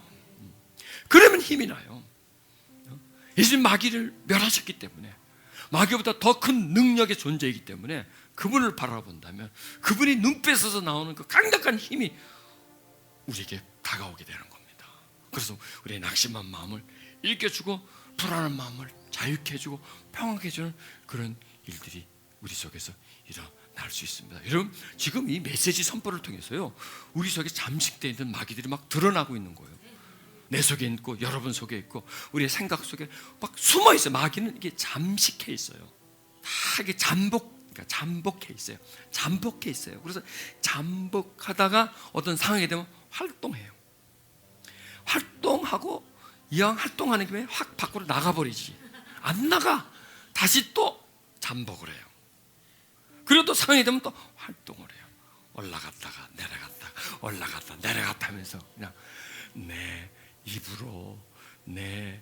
그러면 힘이 나요. 예수님 마귀를 멸하셨기 때문에, 마귀보다 더 큰 능력의 존재이기 때문에 그분을 바라본다면 그분이 눈빛에서 나오는 그 강력한 힘이 우리에게 다가오게 되는 겁니다. 그래서 우리의 낙심한 마음을 일깨주고 불안한 마음을 자유케 해주고 평안케 해주는 그런 일들이 우리 속에서 일어날 수 있습니다. 여러분, 지금 이 메시지 선포를 통해서요, 우리 속에 잠식되어 있는 마귀들이 막 드러나고 있는 거예요. 내 속에 있고 여러분 속에 있고 우리의 생각 속에 막 숨어 있어요. 마귀는 이게 잠식해 있어요. 다 이게 잠복해 있어요. 잠복해 있어요. 그래서 잠복하다가 어떤 상황이 되면 활동해요. 활동하고 이왕 활동하는 김에 확 밖으로 나가버리지. 안 나가. 다시 또 잠복을 해요. 그리고 또 상황이 되면 또 활동을 해요. 올라갔다가 내려갔다가 올라갔다 내려갔다 하면서 그냥 내 입으로, 내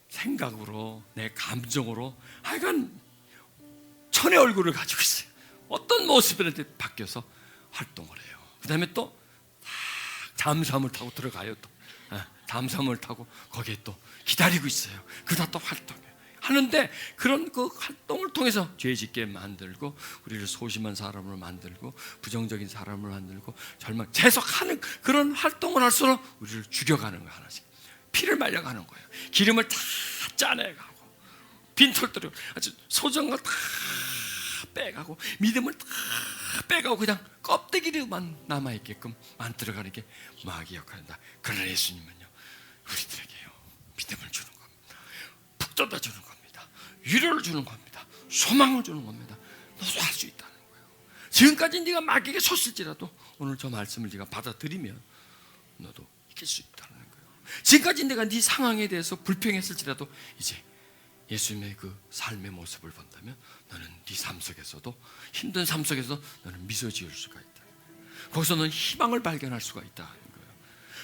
생각으로, 내 감정으로 하여간 천의 얼굴을 가지고 있어요. 어떤 모습이라도 바뀌어서 활동을 해요. 그 다음에 또 잠수함을 타고 들어가요. 또 잠수함을 타고 거기에 또 기다리고 있어요. 그러다 또 활동해요. 하는데 그런 그 활동을 통해서 죄짓게 만들고 우리를 소심한 사람으로 만들고 부정적인 사람으로 만들고 절망 계속하는 그런 활동을 할수록 우리를 죽여가는 거야. 하나씩 피를 말려가는 거예요. 기름을 다 짜내가고 빈털터리 아주 소중한 거 다 빼가고 믿음을 다 빼가고 그냥 껍데기로만 남아있게끔 만들어가는 게 마귀의 역할이다. 그러나 예수님은요 우리들에게요 믿음을 주는 겁니다. 푹 뜯어주는 겁니다. 위로를 주는 겁니다. 소망을 주는 겁니다. 너도 할 수 있다는 거예요. 지금까지 네가 마귀에게 섰을지라도 오늘 저 말씀을 네가 받아들이면 너도 이길 수 있다는 거예요. 지금까지 내가 네 상황에 대해서 불평했을지라도 이제 예수님의 그 삶의 모습을 본다면 너는 네 삶 속에서도 힘든 삶 속에서 너는 미소 지을 수가 있다. 거기서 너는 희망을 발견할 수가 있다는 거예요.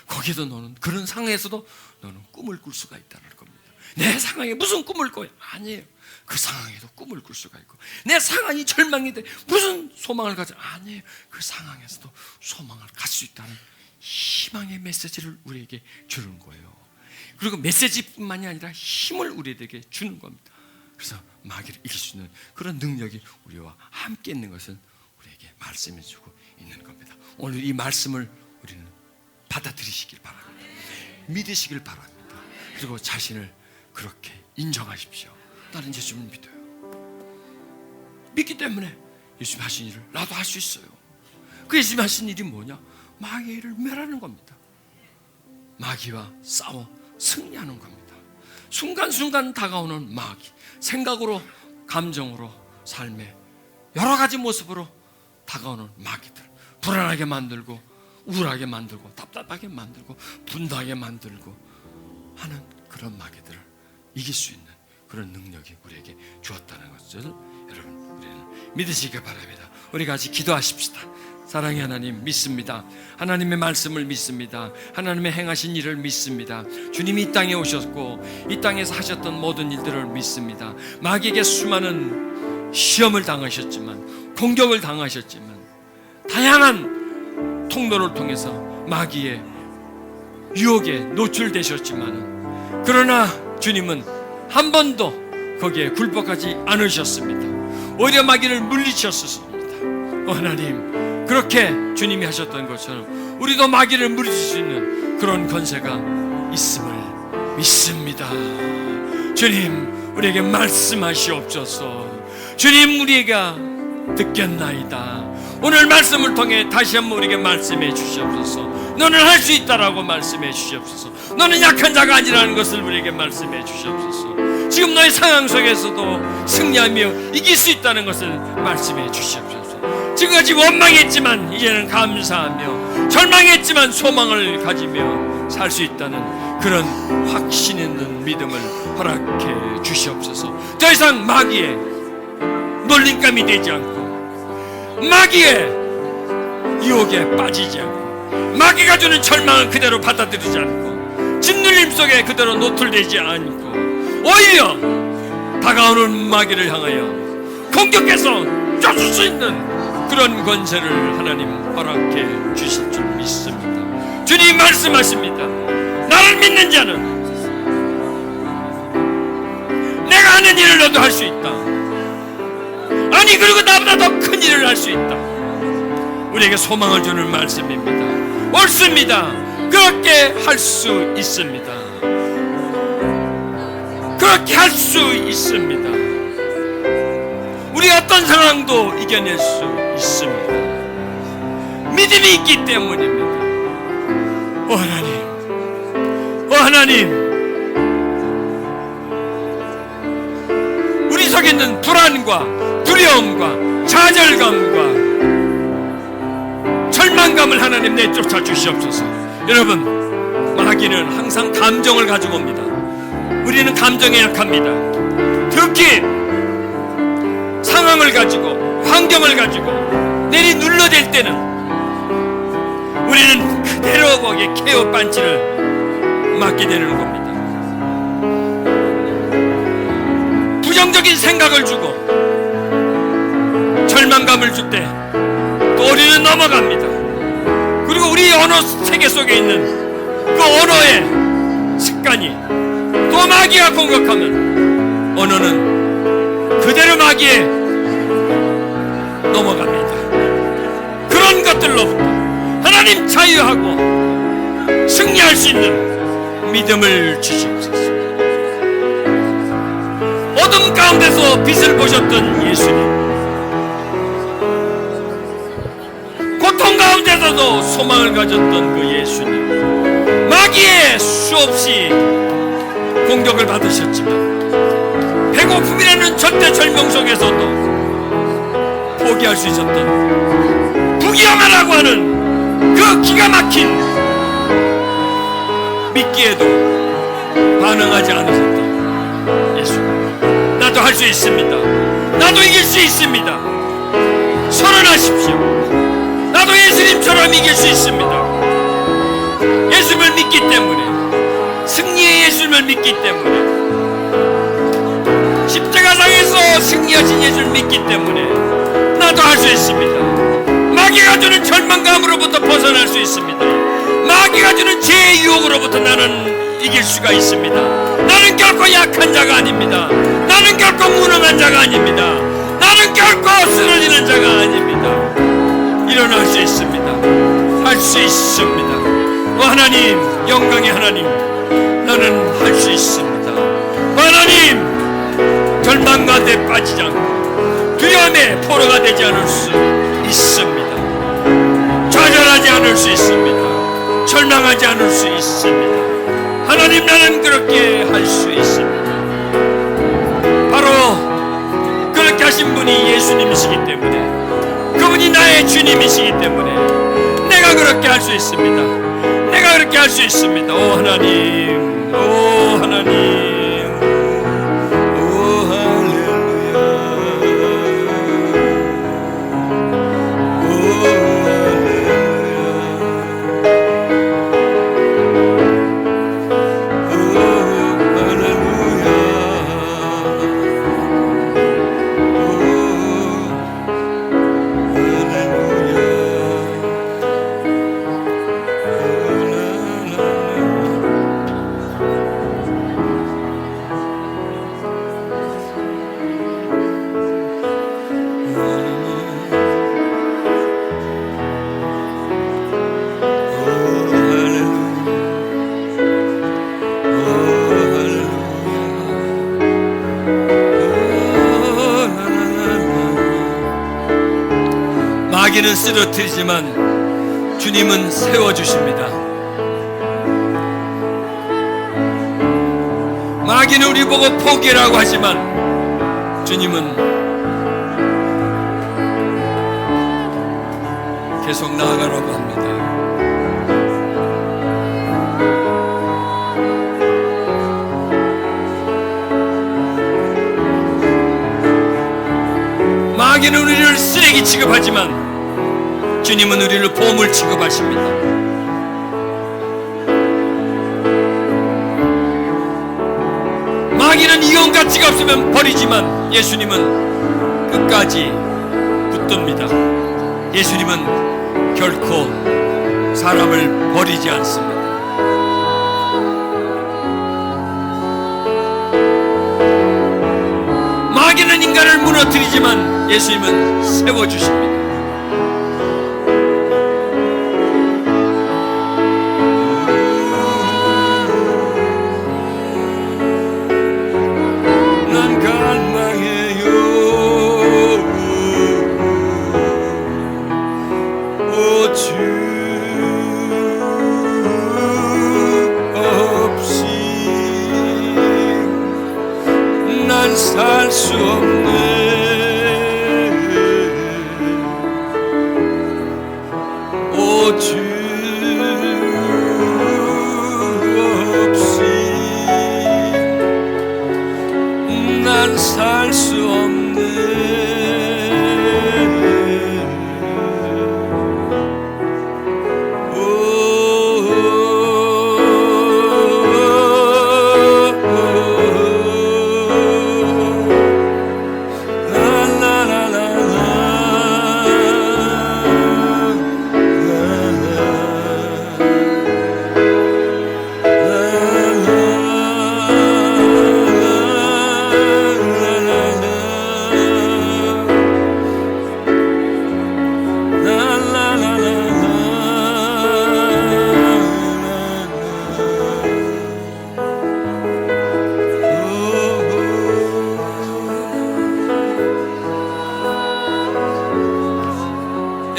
거기서 너는 그런 상황에서도 너는 꿈을 꿀 수가 있다는 겁니다. 내 상황에 무슨 꿈을 꿔요? 아니에요. 그 상황에도 꿈을 꿀 수가 있고 내 상황이 절망인데 무슨 소망을 가져? 아니에요. 그 상황에서도 소망을 갖을 수 있다는 희망의 메시지를 우리에게 주는 거예요. 그리고 메시지뿐만이 아니라 힘을 우리에게 주는 겁니다. 그래서 마귀를 이길 수 있는 그런 능력이 우리와 함께 있는 것은 우리에게 말씀해 주고 있는 겁니다. 오늘 이 말씀을 우리는 받아들이시길 바랍니다. 믿으시길 바랍니다. 그리고 자신을 그렇게 인정하십시오. 나는 예수님을 믿어요. 믿기 때문에 예수님 하신 일을 나도 할 수 있어요. 그 예수님 하신 일이 뭐냐? 마귀를 멸하는 겁니다. 마귀와 싸워 승리하는 겁니다. 순간순간 다가오는 마귀, 생각으로, 감정으로, 삶의 여러 가지 모습으로 다가오는 마귀들, 불안하게 만들고 우울하게 만들고 답답하게 만들고 분노하게 만들고 하는 그런 마귀들을 이길 수 있는 그런 능력이 우리에게 주었다는 것을 여러분 우리는 믿으시기 바랍니다. 우리 같이 기도하십시다. 사랑의 하나님 믿습니다. 하나님의 말씀을 믿습니다. 하나님의 행하신 일을 믿습니다. 주님이 이 땅에 오셨고 이 땅에서 하셨던 모든 일들을 믿습니다. 마귀에게 수많은 시험을 당하셨지만 공격을 당하셨지만 다양한 통로를 통해서 마귀의 유혹에 노출되셨지만 그러나 주님은 한 번도 거기에 굴복하지 않으셨습니다. 오히려 마귀를 물리쳤습니다. 하나님 그렇게 주님이 하셨던 것처럼 우리도 마귀를 물리칠 수 있는 그런 권세가 있음을 믿습니다. 주님 우리에게 말씀하시옵소서. 주님 우리가 듣겠나이다. 오늘 말씀을 통해 다시 한번 우리에게 말씀해 주시옵소서. 너는 할 수 있다라고 말씀해 주시옵소서. 너는 약한 자가 아니라는 것을 우리에게 말씀해 주시옵소서. 지금 너의 상황 속에서도 승리하며 이길 수 있다는 것을 말씀해 주시옵소서. 지금까지 원망했지만 이제는 감사하며 절망했지만 소망을 가지며 살 수 있다는 그런 확신 있는 믿음을 허락해 주시옵소서. 더 이상 마귀의 놀림감이 되지 않고 마귀의 유혹에 빠지지 않고 마귀가 주는 절망을 그대로 받아들이지 않고 짓눌림 속에 그대로 노출되지 않고 오히려 다가오는 마귀를 향하여 공격해서 쫓을 수 있는 그런 권세를 하나님 허락해 주실 줄 믿습니다. 주님 말씀하십니다. 나를 믿는 자는 내가 하는 일을 너도 할 수 있다. 아니 그리고 나보다 더 큰 일을 할 수 있다. 우리에게 소망을 주는 말씀입니다. 옳습니다. 그렇게 할 수 있습니다. 그렇게 할 수 있습니다. 우리 어떤 상황도 이겨낼 수 있습니다. 믿음이 있기 때문입니다. 오 하나님, 오 하나님, 우리 속에 있는 불안과 두려움과 좌절감과 절망감을 하나님 내쫓아 주시옵소서. 여러분, 마귀는 항상 감정을 가지고 옵니다. 우리는 감정에 약합니다. 특히 상황을 가지고 환경을 가지고 내리 눌러댈 때는 우리는 그대로 거기에 케어 반지를 맞게 되는 겁니다. 부정적인 생각을 주고 절망감을 줄 때 또 우리는 넘어갑니다. 그리고 우리 언어 세계 속에 있는 그 언어의 습관이 또 마귀가 공격하면 언어는 그대로 마귀에 넘어갑니다. 그런 것들로부터 하나님 자유하고 승리할 수 있는 믿음을 주시옵소서. 어둠 가운데서 빛을 보셨던 예수님, 고통 가운데서도 소망을 가졌던 그 예수님, 마귀의 수없이 공격을 받으셨지만 배고픔이라는 절대절명 속에서도 포기할 수 있었던, 부귀영화라고 하는 그 기가 막힌 믿기에도 반응하지 않으셨던 예수님, 나도 할 수 있습니다. 나도 이길 수 있습니다. 선언하십시오. 나도 예수님처럼 이길 수 있습니다. 예수님을 믿기 때문에, 승리의 예수님을 믿기 때문에, 십자가상에서 승리하신 예수를 믿기 때문에 나도 할 수 있습니다. 마귀가 주는 절망감으로부터 벗어날 수 있습니다. 마귀가 주는 죄의 유혹으로부터 나는 이길 수가 있습니다. 나는 결코 약한 자가 아닙니다. 나는 결코 무능한 자가 아닙니다. 나는 결코 쓰러지는 자가 아닙니다. 일어날 수 있습니다. 할 수 있습니다. 하나님, 영광의 하나님, 나는 할 수 있습니다. 하나님, 절망 가운데 빠지지 않고 두려움의 포로가 되지 않을 수 있습니다. 좌절하지 않을 수 있습니다. 절망하지 않을 수 있습니다. 하나님, 나는 그렇게 할 수 있습니다. 바로 그렇게 하신 분이 예수님이시기 때문에, 그분이 나의 주님이시기 때문에 내가 그렇게 할 수 있습니다. 내가 그렇게 할 수 있습니다. 오 하나님, 오 하나님, 마귀는 쓰러뜨리지만 주님은 세워주십니다. 마귀는 우리 보고 포기라고 하지만 주님은 계속 나아가라고 합니다. 마귀는 우리를 쓰레기 취급하지만 주님은 우리를 보물 취급하십니다. 마귀는 이용 가치가 없으면 버리지만 예수님은 끝까지 붙듭니다. 예수님은 결코 사람을 버리지 않습니다. 마귀는 인간을 무너뜨리지만 예수님은 세워주십니다. 살 수 없네. 오 주 없이 난 살 수 없네.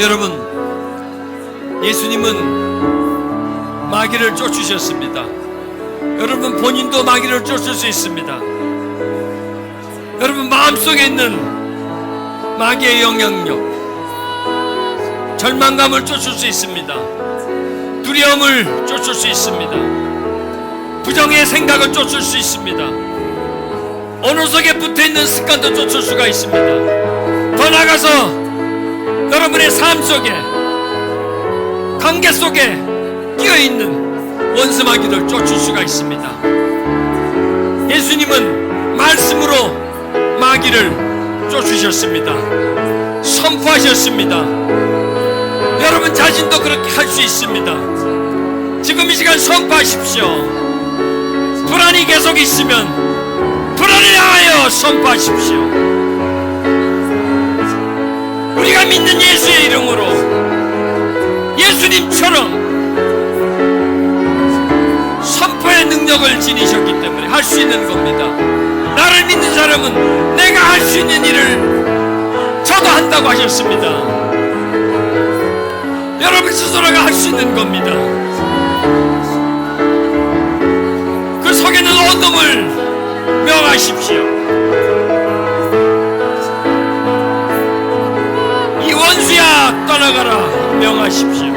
여러분, 예수님은 마귀를 쫓으셨습니다. 여러분 본인도 마귀를 쫓을 수 있습니다. 여러분 마음속에 있는 마귀의 영향력, 절망감을 쫓을 수 있습니다. 두려움을 쫓을 수 있습니다. 부정의 생각을 쫓을 수 있습니다. 언어 속에 붙어있는 습관도 쫓을 수가 있습니다. 더 나아가서 여러분의 삶 속에, 관계 속에 끼어있는 원수 마귀를 쫓을 수가 있습니다. 예수님은 말씀으로 마귀를 쫓으셨습니다. 선포하셨습니다. 여러분 자신도 그렇게 할 수 있습니다. 지금 이 시간 선포하십시오. 불안이 계속 있으면 불안을 향하여 선포하십시오. 우리가 믿는 예수의 이름으로, 예수님처럼 선포의 능력을 지니셨기 때문에 할 수 있는 겁니다. 나를 믿는 사람은 내가 할 수 있는 일을 저도 한다고 하셨습니다. 여러분 스스로가 할 수 있는 겁니다. 그 속에는 어둠을 명하십시오. 이 원수야 떠나가라 명하십시오.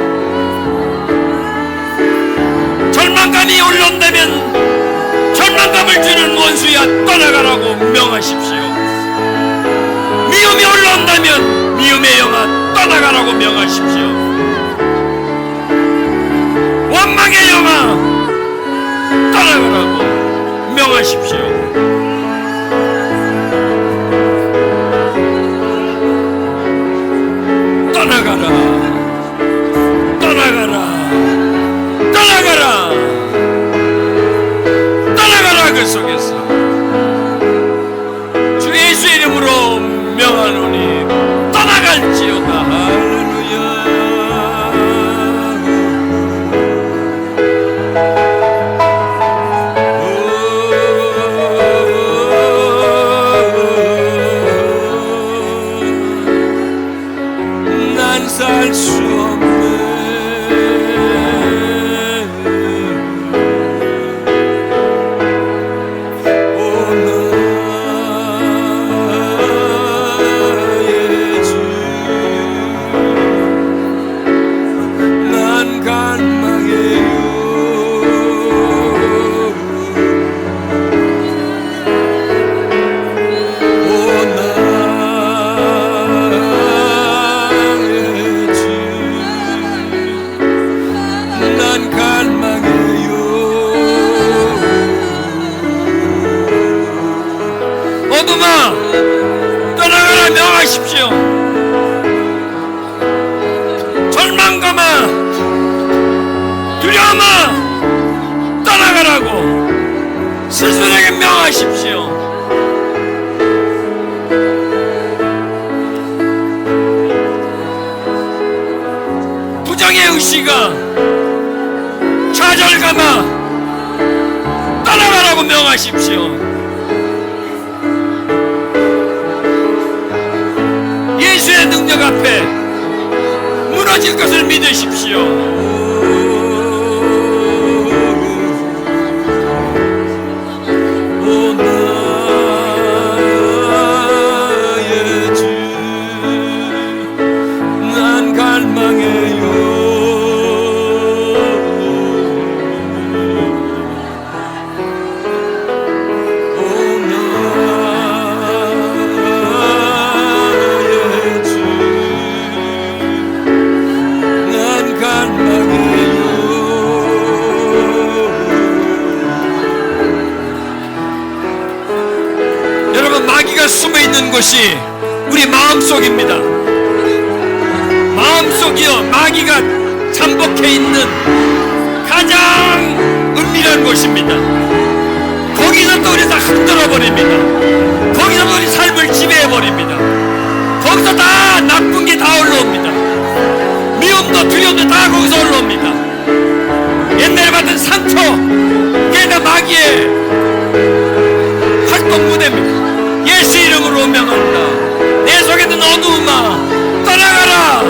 절망감이 올라온다면 절망감을 주는 원수야 떠나가라고 명하십시오. 미움이 올라온다면 미움의 영아 떠나가라고 명하십시오. 원망의 영아 떠나가라고 명하십시오. 떠나가라, 떠나가라, 떠나가라, 떠나가라. 그 속에서 주 예수 이름으로 명하노니 떠나갈지어다. 할렐루야. 난 살 수 없네. 어둠아 떠나가라 명하십시오. 절망감아 두려움아 떠나가라고 스스로에게 명하십시오. 부정의 의식아 좌절감아 떠나가라고 명하십시오. 예수의 능력 앞에 무너질 것을 믿으십시오. 마귀가 숨어있는 곳이 우리 마음속입니다. 마음속이요, 마귀가 잠복해 있는 가장 은밀한 곳입니다. 거기서부터 우리 다 흔들어버립니다. 거기서부터 우리 삶을 지배해버립니다. 거기서 다 나쁜 게 다 올라옵니다. 미움도 두려움도 다 거기서 올라옵니다. 옛날에 받은 상처, 그게 다 마귀의 활동 무대입니다. 예수 이름으로 명한다. 내 속에 있는 어두움아 떠나가라.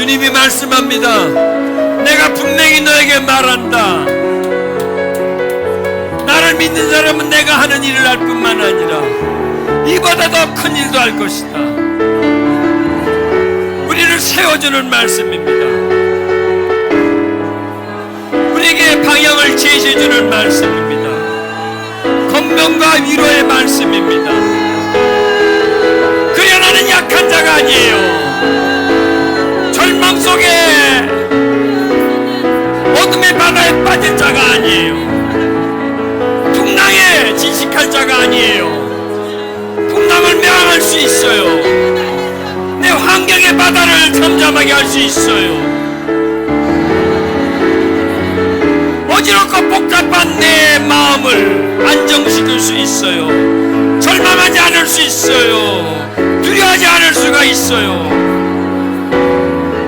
주님이 말씀합니다. 내가 분명히 너에게 말한다. 나를 믿는 사람은 내가 하는 일을 할 뿐만 아니라 이보다 더 큰 일도 할 것이다. 우리를 세워주는 말씀입니다. 우리에게 방향을 제시해주는 말씀입니다. 권면과 위로의 말씀입니다. 그래 나는 약한 자가 아니에요. 절망 속에 어둠의 바다에 빠질 자가 아니에요. 풍랑에 진식할 자가 아니에요. 풍랑을 명할 수 있어요. 내 환경의 바다를 잠잠하게 할 수 있어요. 어지럽고 복잡한 내 마음을 안정시킬 수 있어요. 절망하지 않을 수 있어요. 두려워하지 않을 수가 있어요.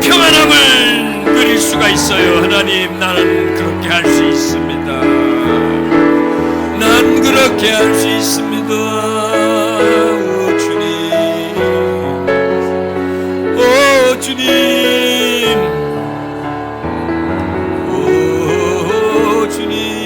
평안함을 누릴 수가 있어요. 하나님, 나는 그렇게 할 수 있습니다. 난 그렇게 할 수 있습니다. 오 주님, 오 주님, 오 주님.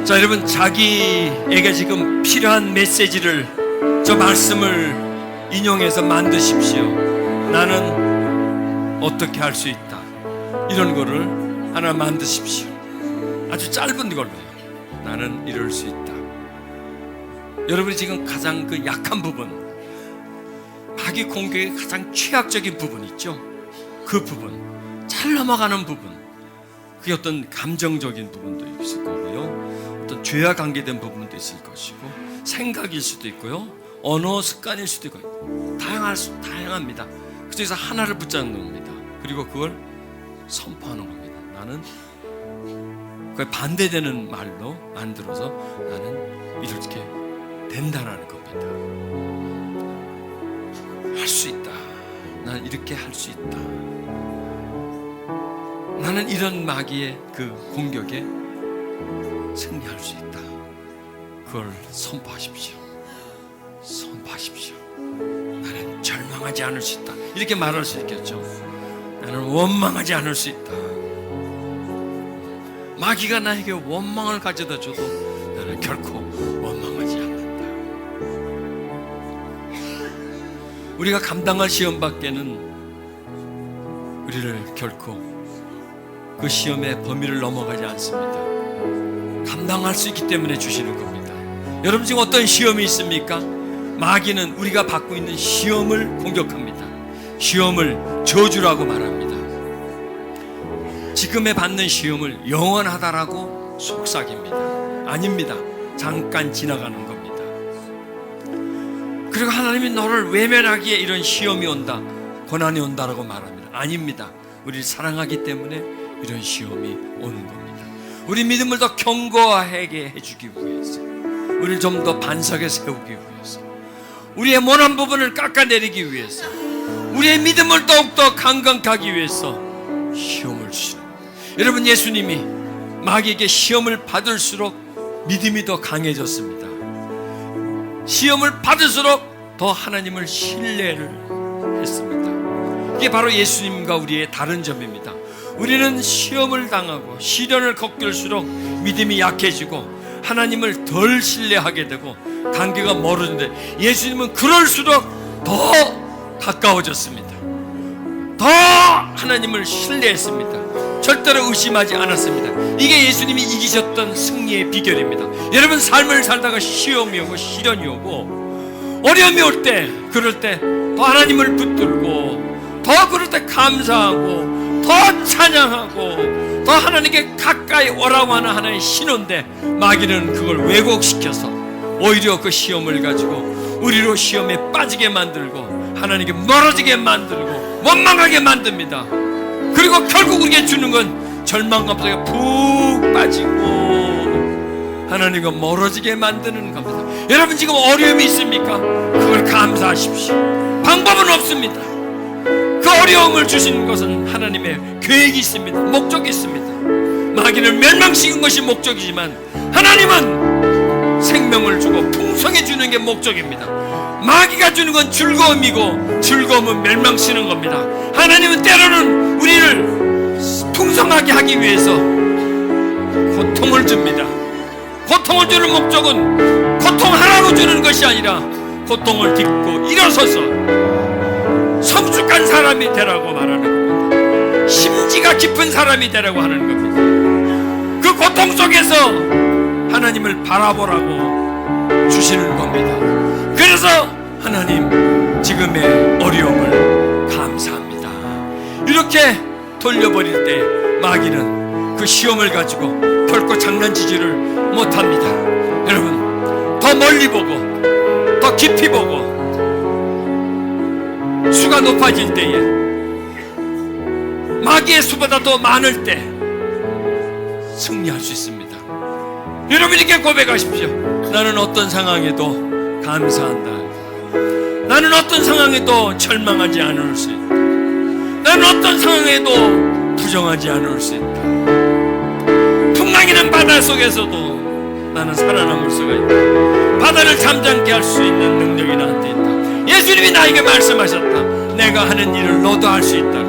자, 여러분, 자기에게 지금 필요한 메시지를, 저 말씀을 인용해서 만드십시오. 나는 어떻게 할 수 있다, 이런 거를 하나 만드십시오. 아주 짧은 걸로요. 나는 이럴 수 있다. 여러분이 지금 가장 그 약한 부분, 마귀 공격의 가장 최악적인 부분 있죠? 그 부분, 잘 넘어가는 부분, 그게 어떤 감정적인 부분도 있을 거고요, 어떤 죄와 관계된 부분도 있을 것이고, 생각일 수도 있고요, 언어 습관일 수도 있고, 다양합니다. 그중에서 하나를 붙잡는 겁니다. 그리고 그걸 선포하는 겁니다. 나는 그에 반대되는 말로 만들어서 나는 이렇게 된다라는 겁니다. 할 수 있다. 나는 이렇게 할 수 있다. 나는 이런 마귀의 그 공격에 승리할 수 있다. 그걸 선포하십시오. 선포하십시오. 나는 절망하지 않을 수 있다. 이렇게 말할 수 있겠죠. 나는 원망하지 않을 수 있다. 마귀가 나에게 원망을 가져다 줘도 나는 결코 원망하지 않는다. 우리가 감당할 시험 밖에는 우리를 결코 그 시험의 범위를 넘어가지 않습니다. 감당할 수 있기 때문에 주시는 겁니다. 여러분, 지금 어떤 시험이 있습니까? 마귀는 우리가 받고 있는 시험을 공격합니다. 시험을 저주라고 말합니다. 지금에 받는 시험을 영원하다라고 속삭입니다. 아닙니다. 잠깐 지나가는 겁니다. 그리고 하나님이 너를 외면하기에 이런 시험이 온다, 고난이 온다라고 말합니다. 아닙니다. 우리를 사랑하기 때문에 이런 시험이 오는 겁니다. 우리 믿음을 더 견고하게 해주기 위해서, 우리를 좀 더 반석에 세우기 위해서, 우리의 모난 부분을 깎아내리기 위해서, 우리의 믿음을 더욱더 강건하기 위해서 시험을 주시는 겁니다. 여러분, 예수님이 마귀에게 시험을 받을수록 믿음이 더 강해졌습니다. 시험을 받을수록 더 하나님을 신뢰를 했습니다. 이게 바로 예수님과 우리의 다른 점입니다. 우리는 시험을 당하고 시련을 겪을수록 믿음이 약해지고 하나님을 덜 신뢰하게 되고 관계가 멀어지는데, 예수님은 그럴수록 더 가까워졌습니다. 더 하나님을 신뢰했습니다. 절대로 의심하지 않았습니다. 이게 예수님이 이기셨던 승리의 비결입니다. 여러분, 삶을 살다가 시험이 오고 시련이 오고 어려움이 올 때, 그럴 때 더 하나님을 붙들고, 더 그럴 때 감사하고, 더 찬양하고, 더 하나님께 가까이 오라고 하는 하나의 신호인데, 마귀는 그걸 왜곡시켜서 오히려 그 시험을 가지고 우리로 시험에 빠지게 만들고 하나님께 멀어지게 만들고 원망하게 만듭니다. 그리고 결국 우리에게 주는 건 절망감 속에 푹 빠지고 하나님과 멀어지게 만드는 겁니다. 여러분 지금 어려움이 있습니까? 그걸 감사하십시오. 방법은 없습니다. 그 어려움을 주시는 것은 하나님의 계획이 있습니다. 목적이 있습니다. 마귀를 멸망시킨 것이 목적이지만 하나님은 생명을 주고 풍성해 주는 게 목적입니다. 마귀가 주는 건 즐거움이고 즐거움은 멸망시키는 겁니다. 하나님은 때로는 우리를 풍성하게 하기 위해서 고통을 줍니다. 고통을 주는 목적은 고통 하나로 주는 것이 아니라 고통을 딛고 일어서서 성숙한 사람이 되라고 말하는 겁니다. 심지가 깊은 사람이 되라고 하는 겁니다. 그 고통 속에서 하나님을 바라보라고 주시는 겁니다. 그래서 하나님 지금의 어려움을 감사합니다. 이렇게 돌려버릴 때 마귀는 그 시험을 가지고 결코 장난치지를 못합니다. 여러분 더 멀리 보고 더 깊이 보고 수가 높아질 때에 마귀의 수보다 더 많을 때 승리할 수 있습니다. 여러분 이렇게 고백하십시오. 나는 어떤 상황에도 감사한다. 나는 어떤 상황에도 절망하지 않을 수 있다. 나는 어떤 상황에도 부정하지 않을 수 있다. 풍랑이는 바다 속에서도 나는 살아남을 수가 있다. 바다를 잠잠케 할 수 있는 능력이 나한테 있다. 예수님이 나에게 말씀하셨다. 내가 하는 일을 너도 할 수 있다.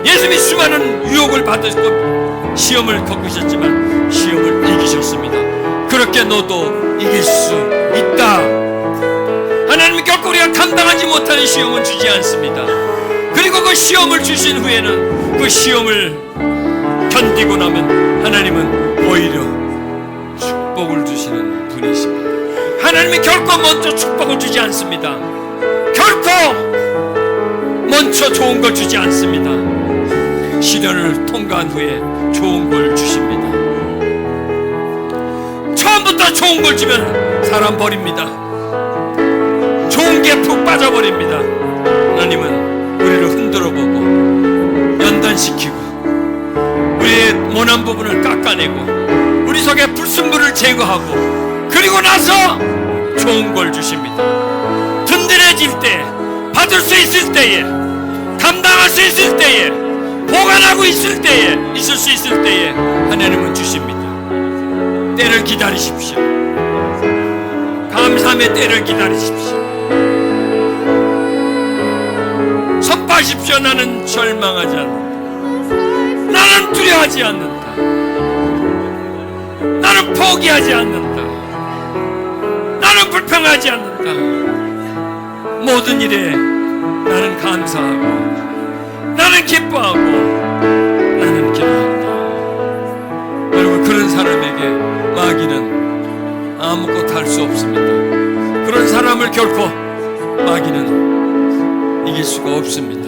예수님이 수많은 유혹을 받으셨고 시험을 겪으셨지만 시험을 이기셨습니다. 그렇게 너도 이길 수 있다. 하나님이 결코 우리가 감당하지 못하는 시험은 주지 않습니다. 그리고 그 시험을 주신 후에는 그 시험을 견디고 나면 하나님은 오히려 축복을 주시는 분이십니다. 하나님이 결코 먼저 축복을 주지 않습니다. 결코 먼저 좋은 걸 주지 않습니다. 시련을 통과한 후에 좋은 걸 주십니다. 처음부터 좋은 걸 주면 사람 버립니다. 좋은 게 푹 빠져버립니다. 하나님은 우리를 흔들어보고 연단시키고 우리의 모난 부분을 깎아내고 우리 속에 불순물을 제거하고 그리고 나서 좋은 걸 주십니다. 든든해질 때, 받을 수 있을 때에, 감당할 수 있을 때에, 보관하고 있을 때에, 있을 수 있을 때에 하나님은 주십니다. 때를 기다리십시오. 감사함의 때를 기다리십시오. 선포하십시오. 나는 절망하지 않는다. 나는 두려워하지 않는다. 나는 포기하지 않는다. 나는 불평하지 않는다. 모든 일에 나는 감사하고 나는 기뻐하고 나는 기도한다. 여러분 그런 사람에게 마귀는 아무것도 할 수 없습니다. 그런 사람을 결코 마귀는 이길 수가 없습니다.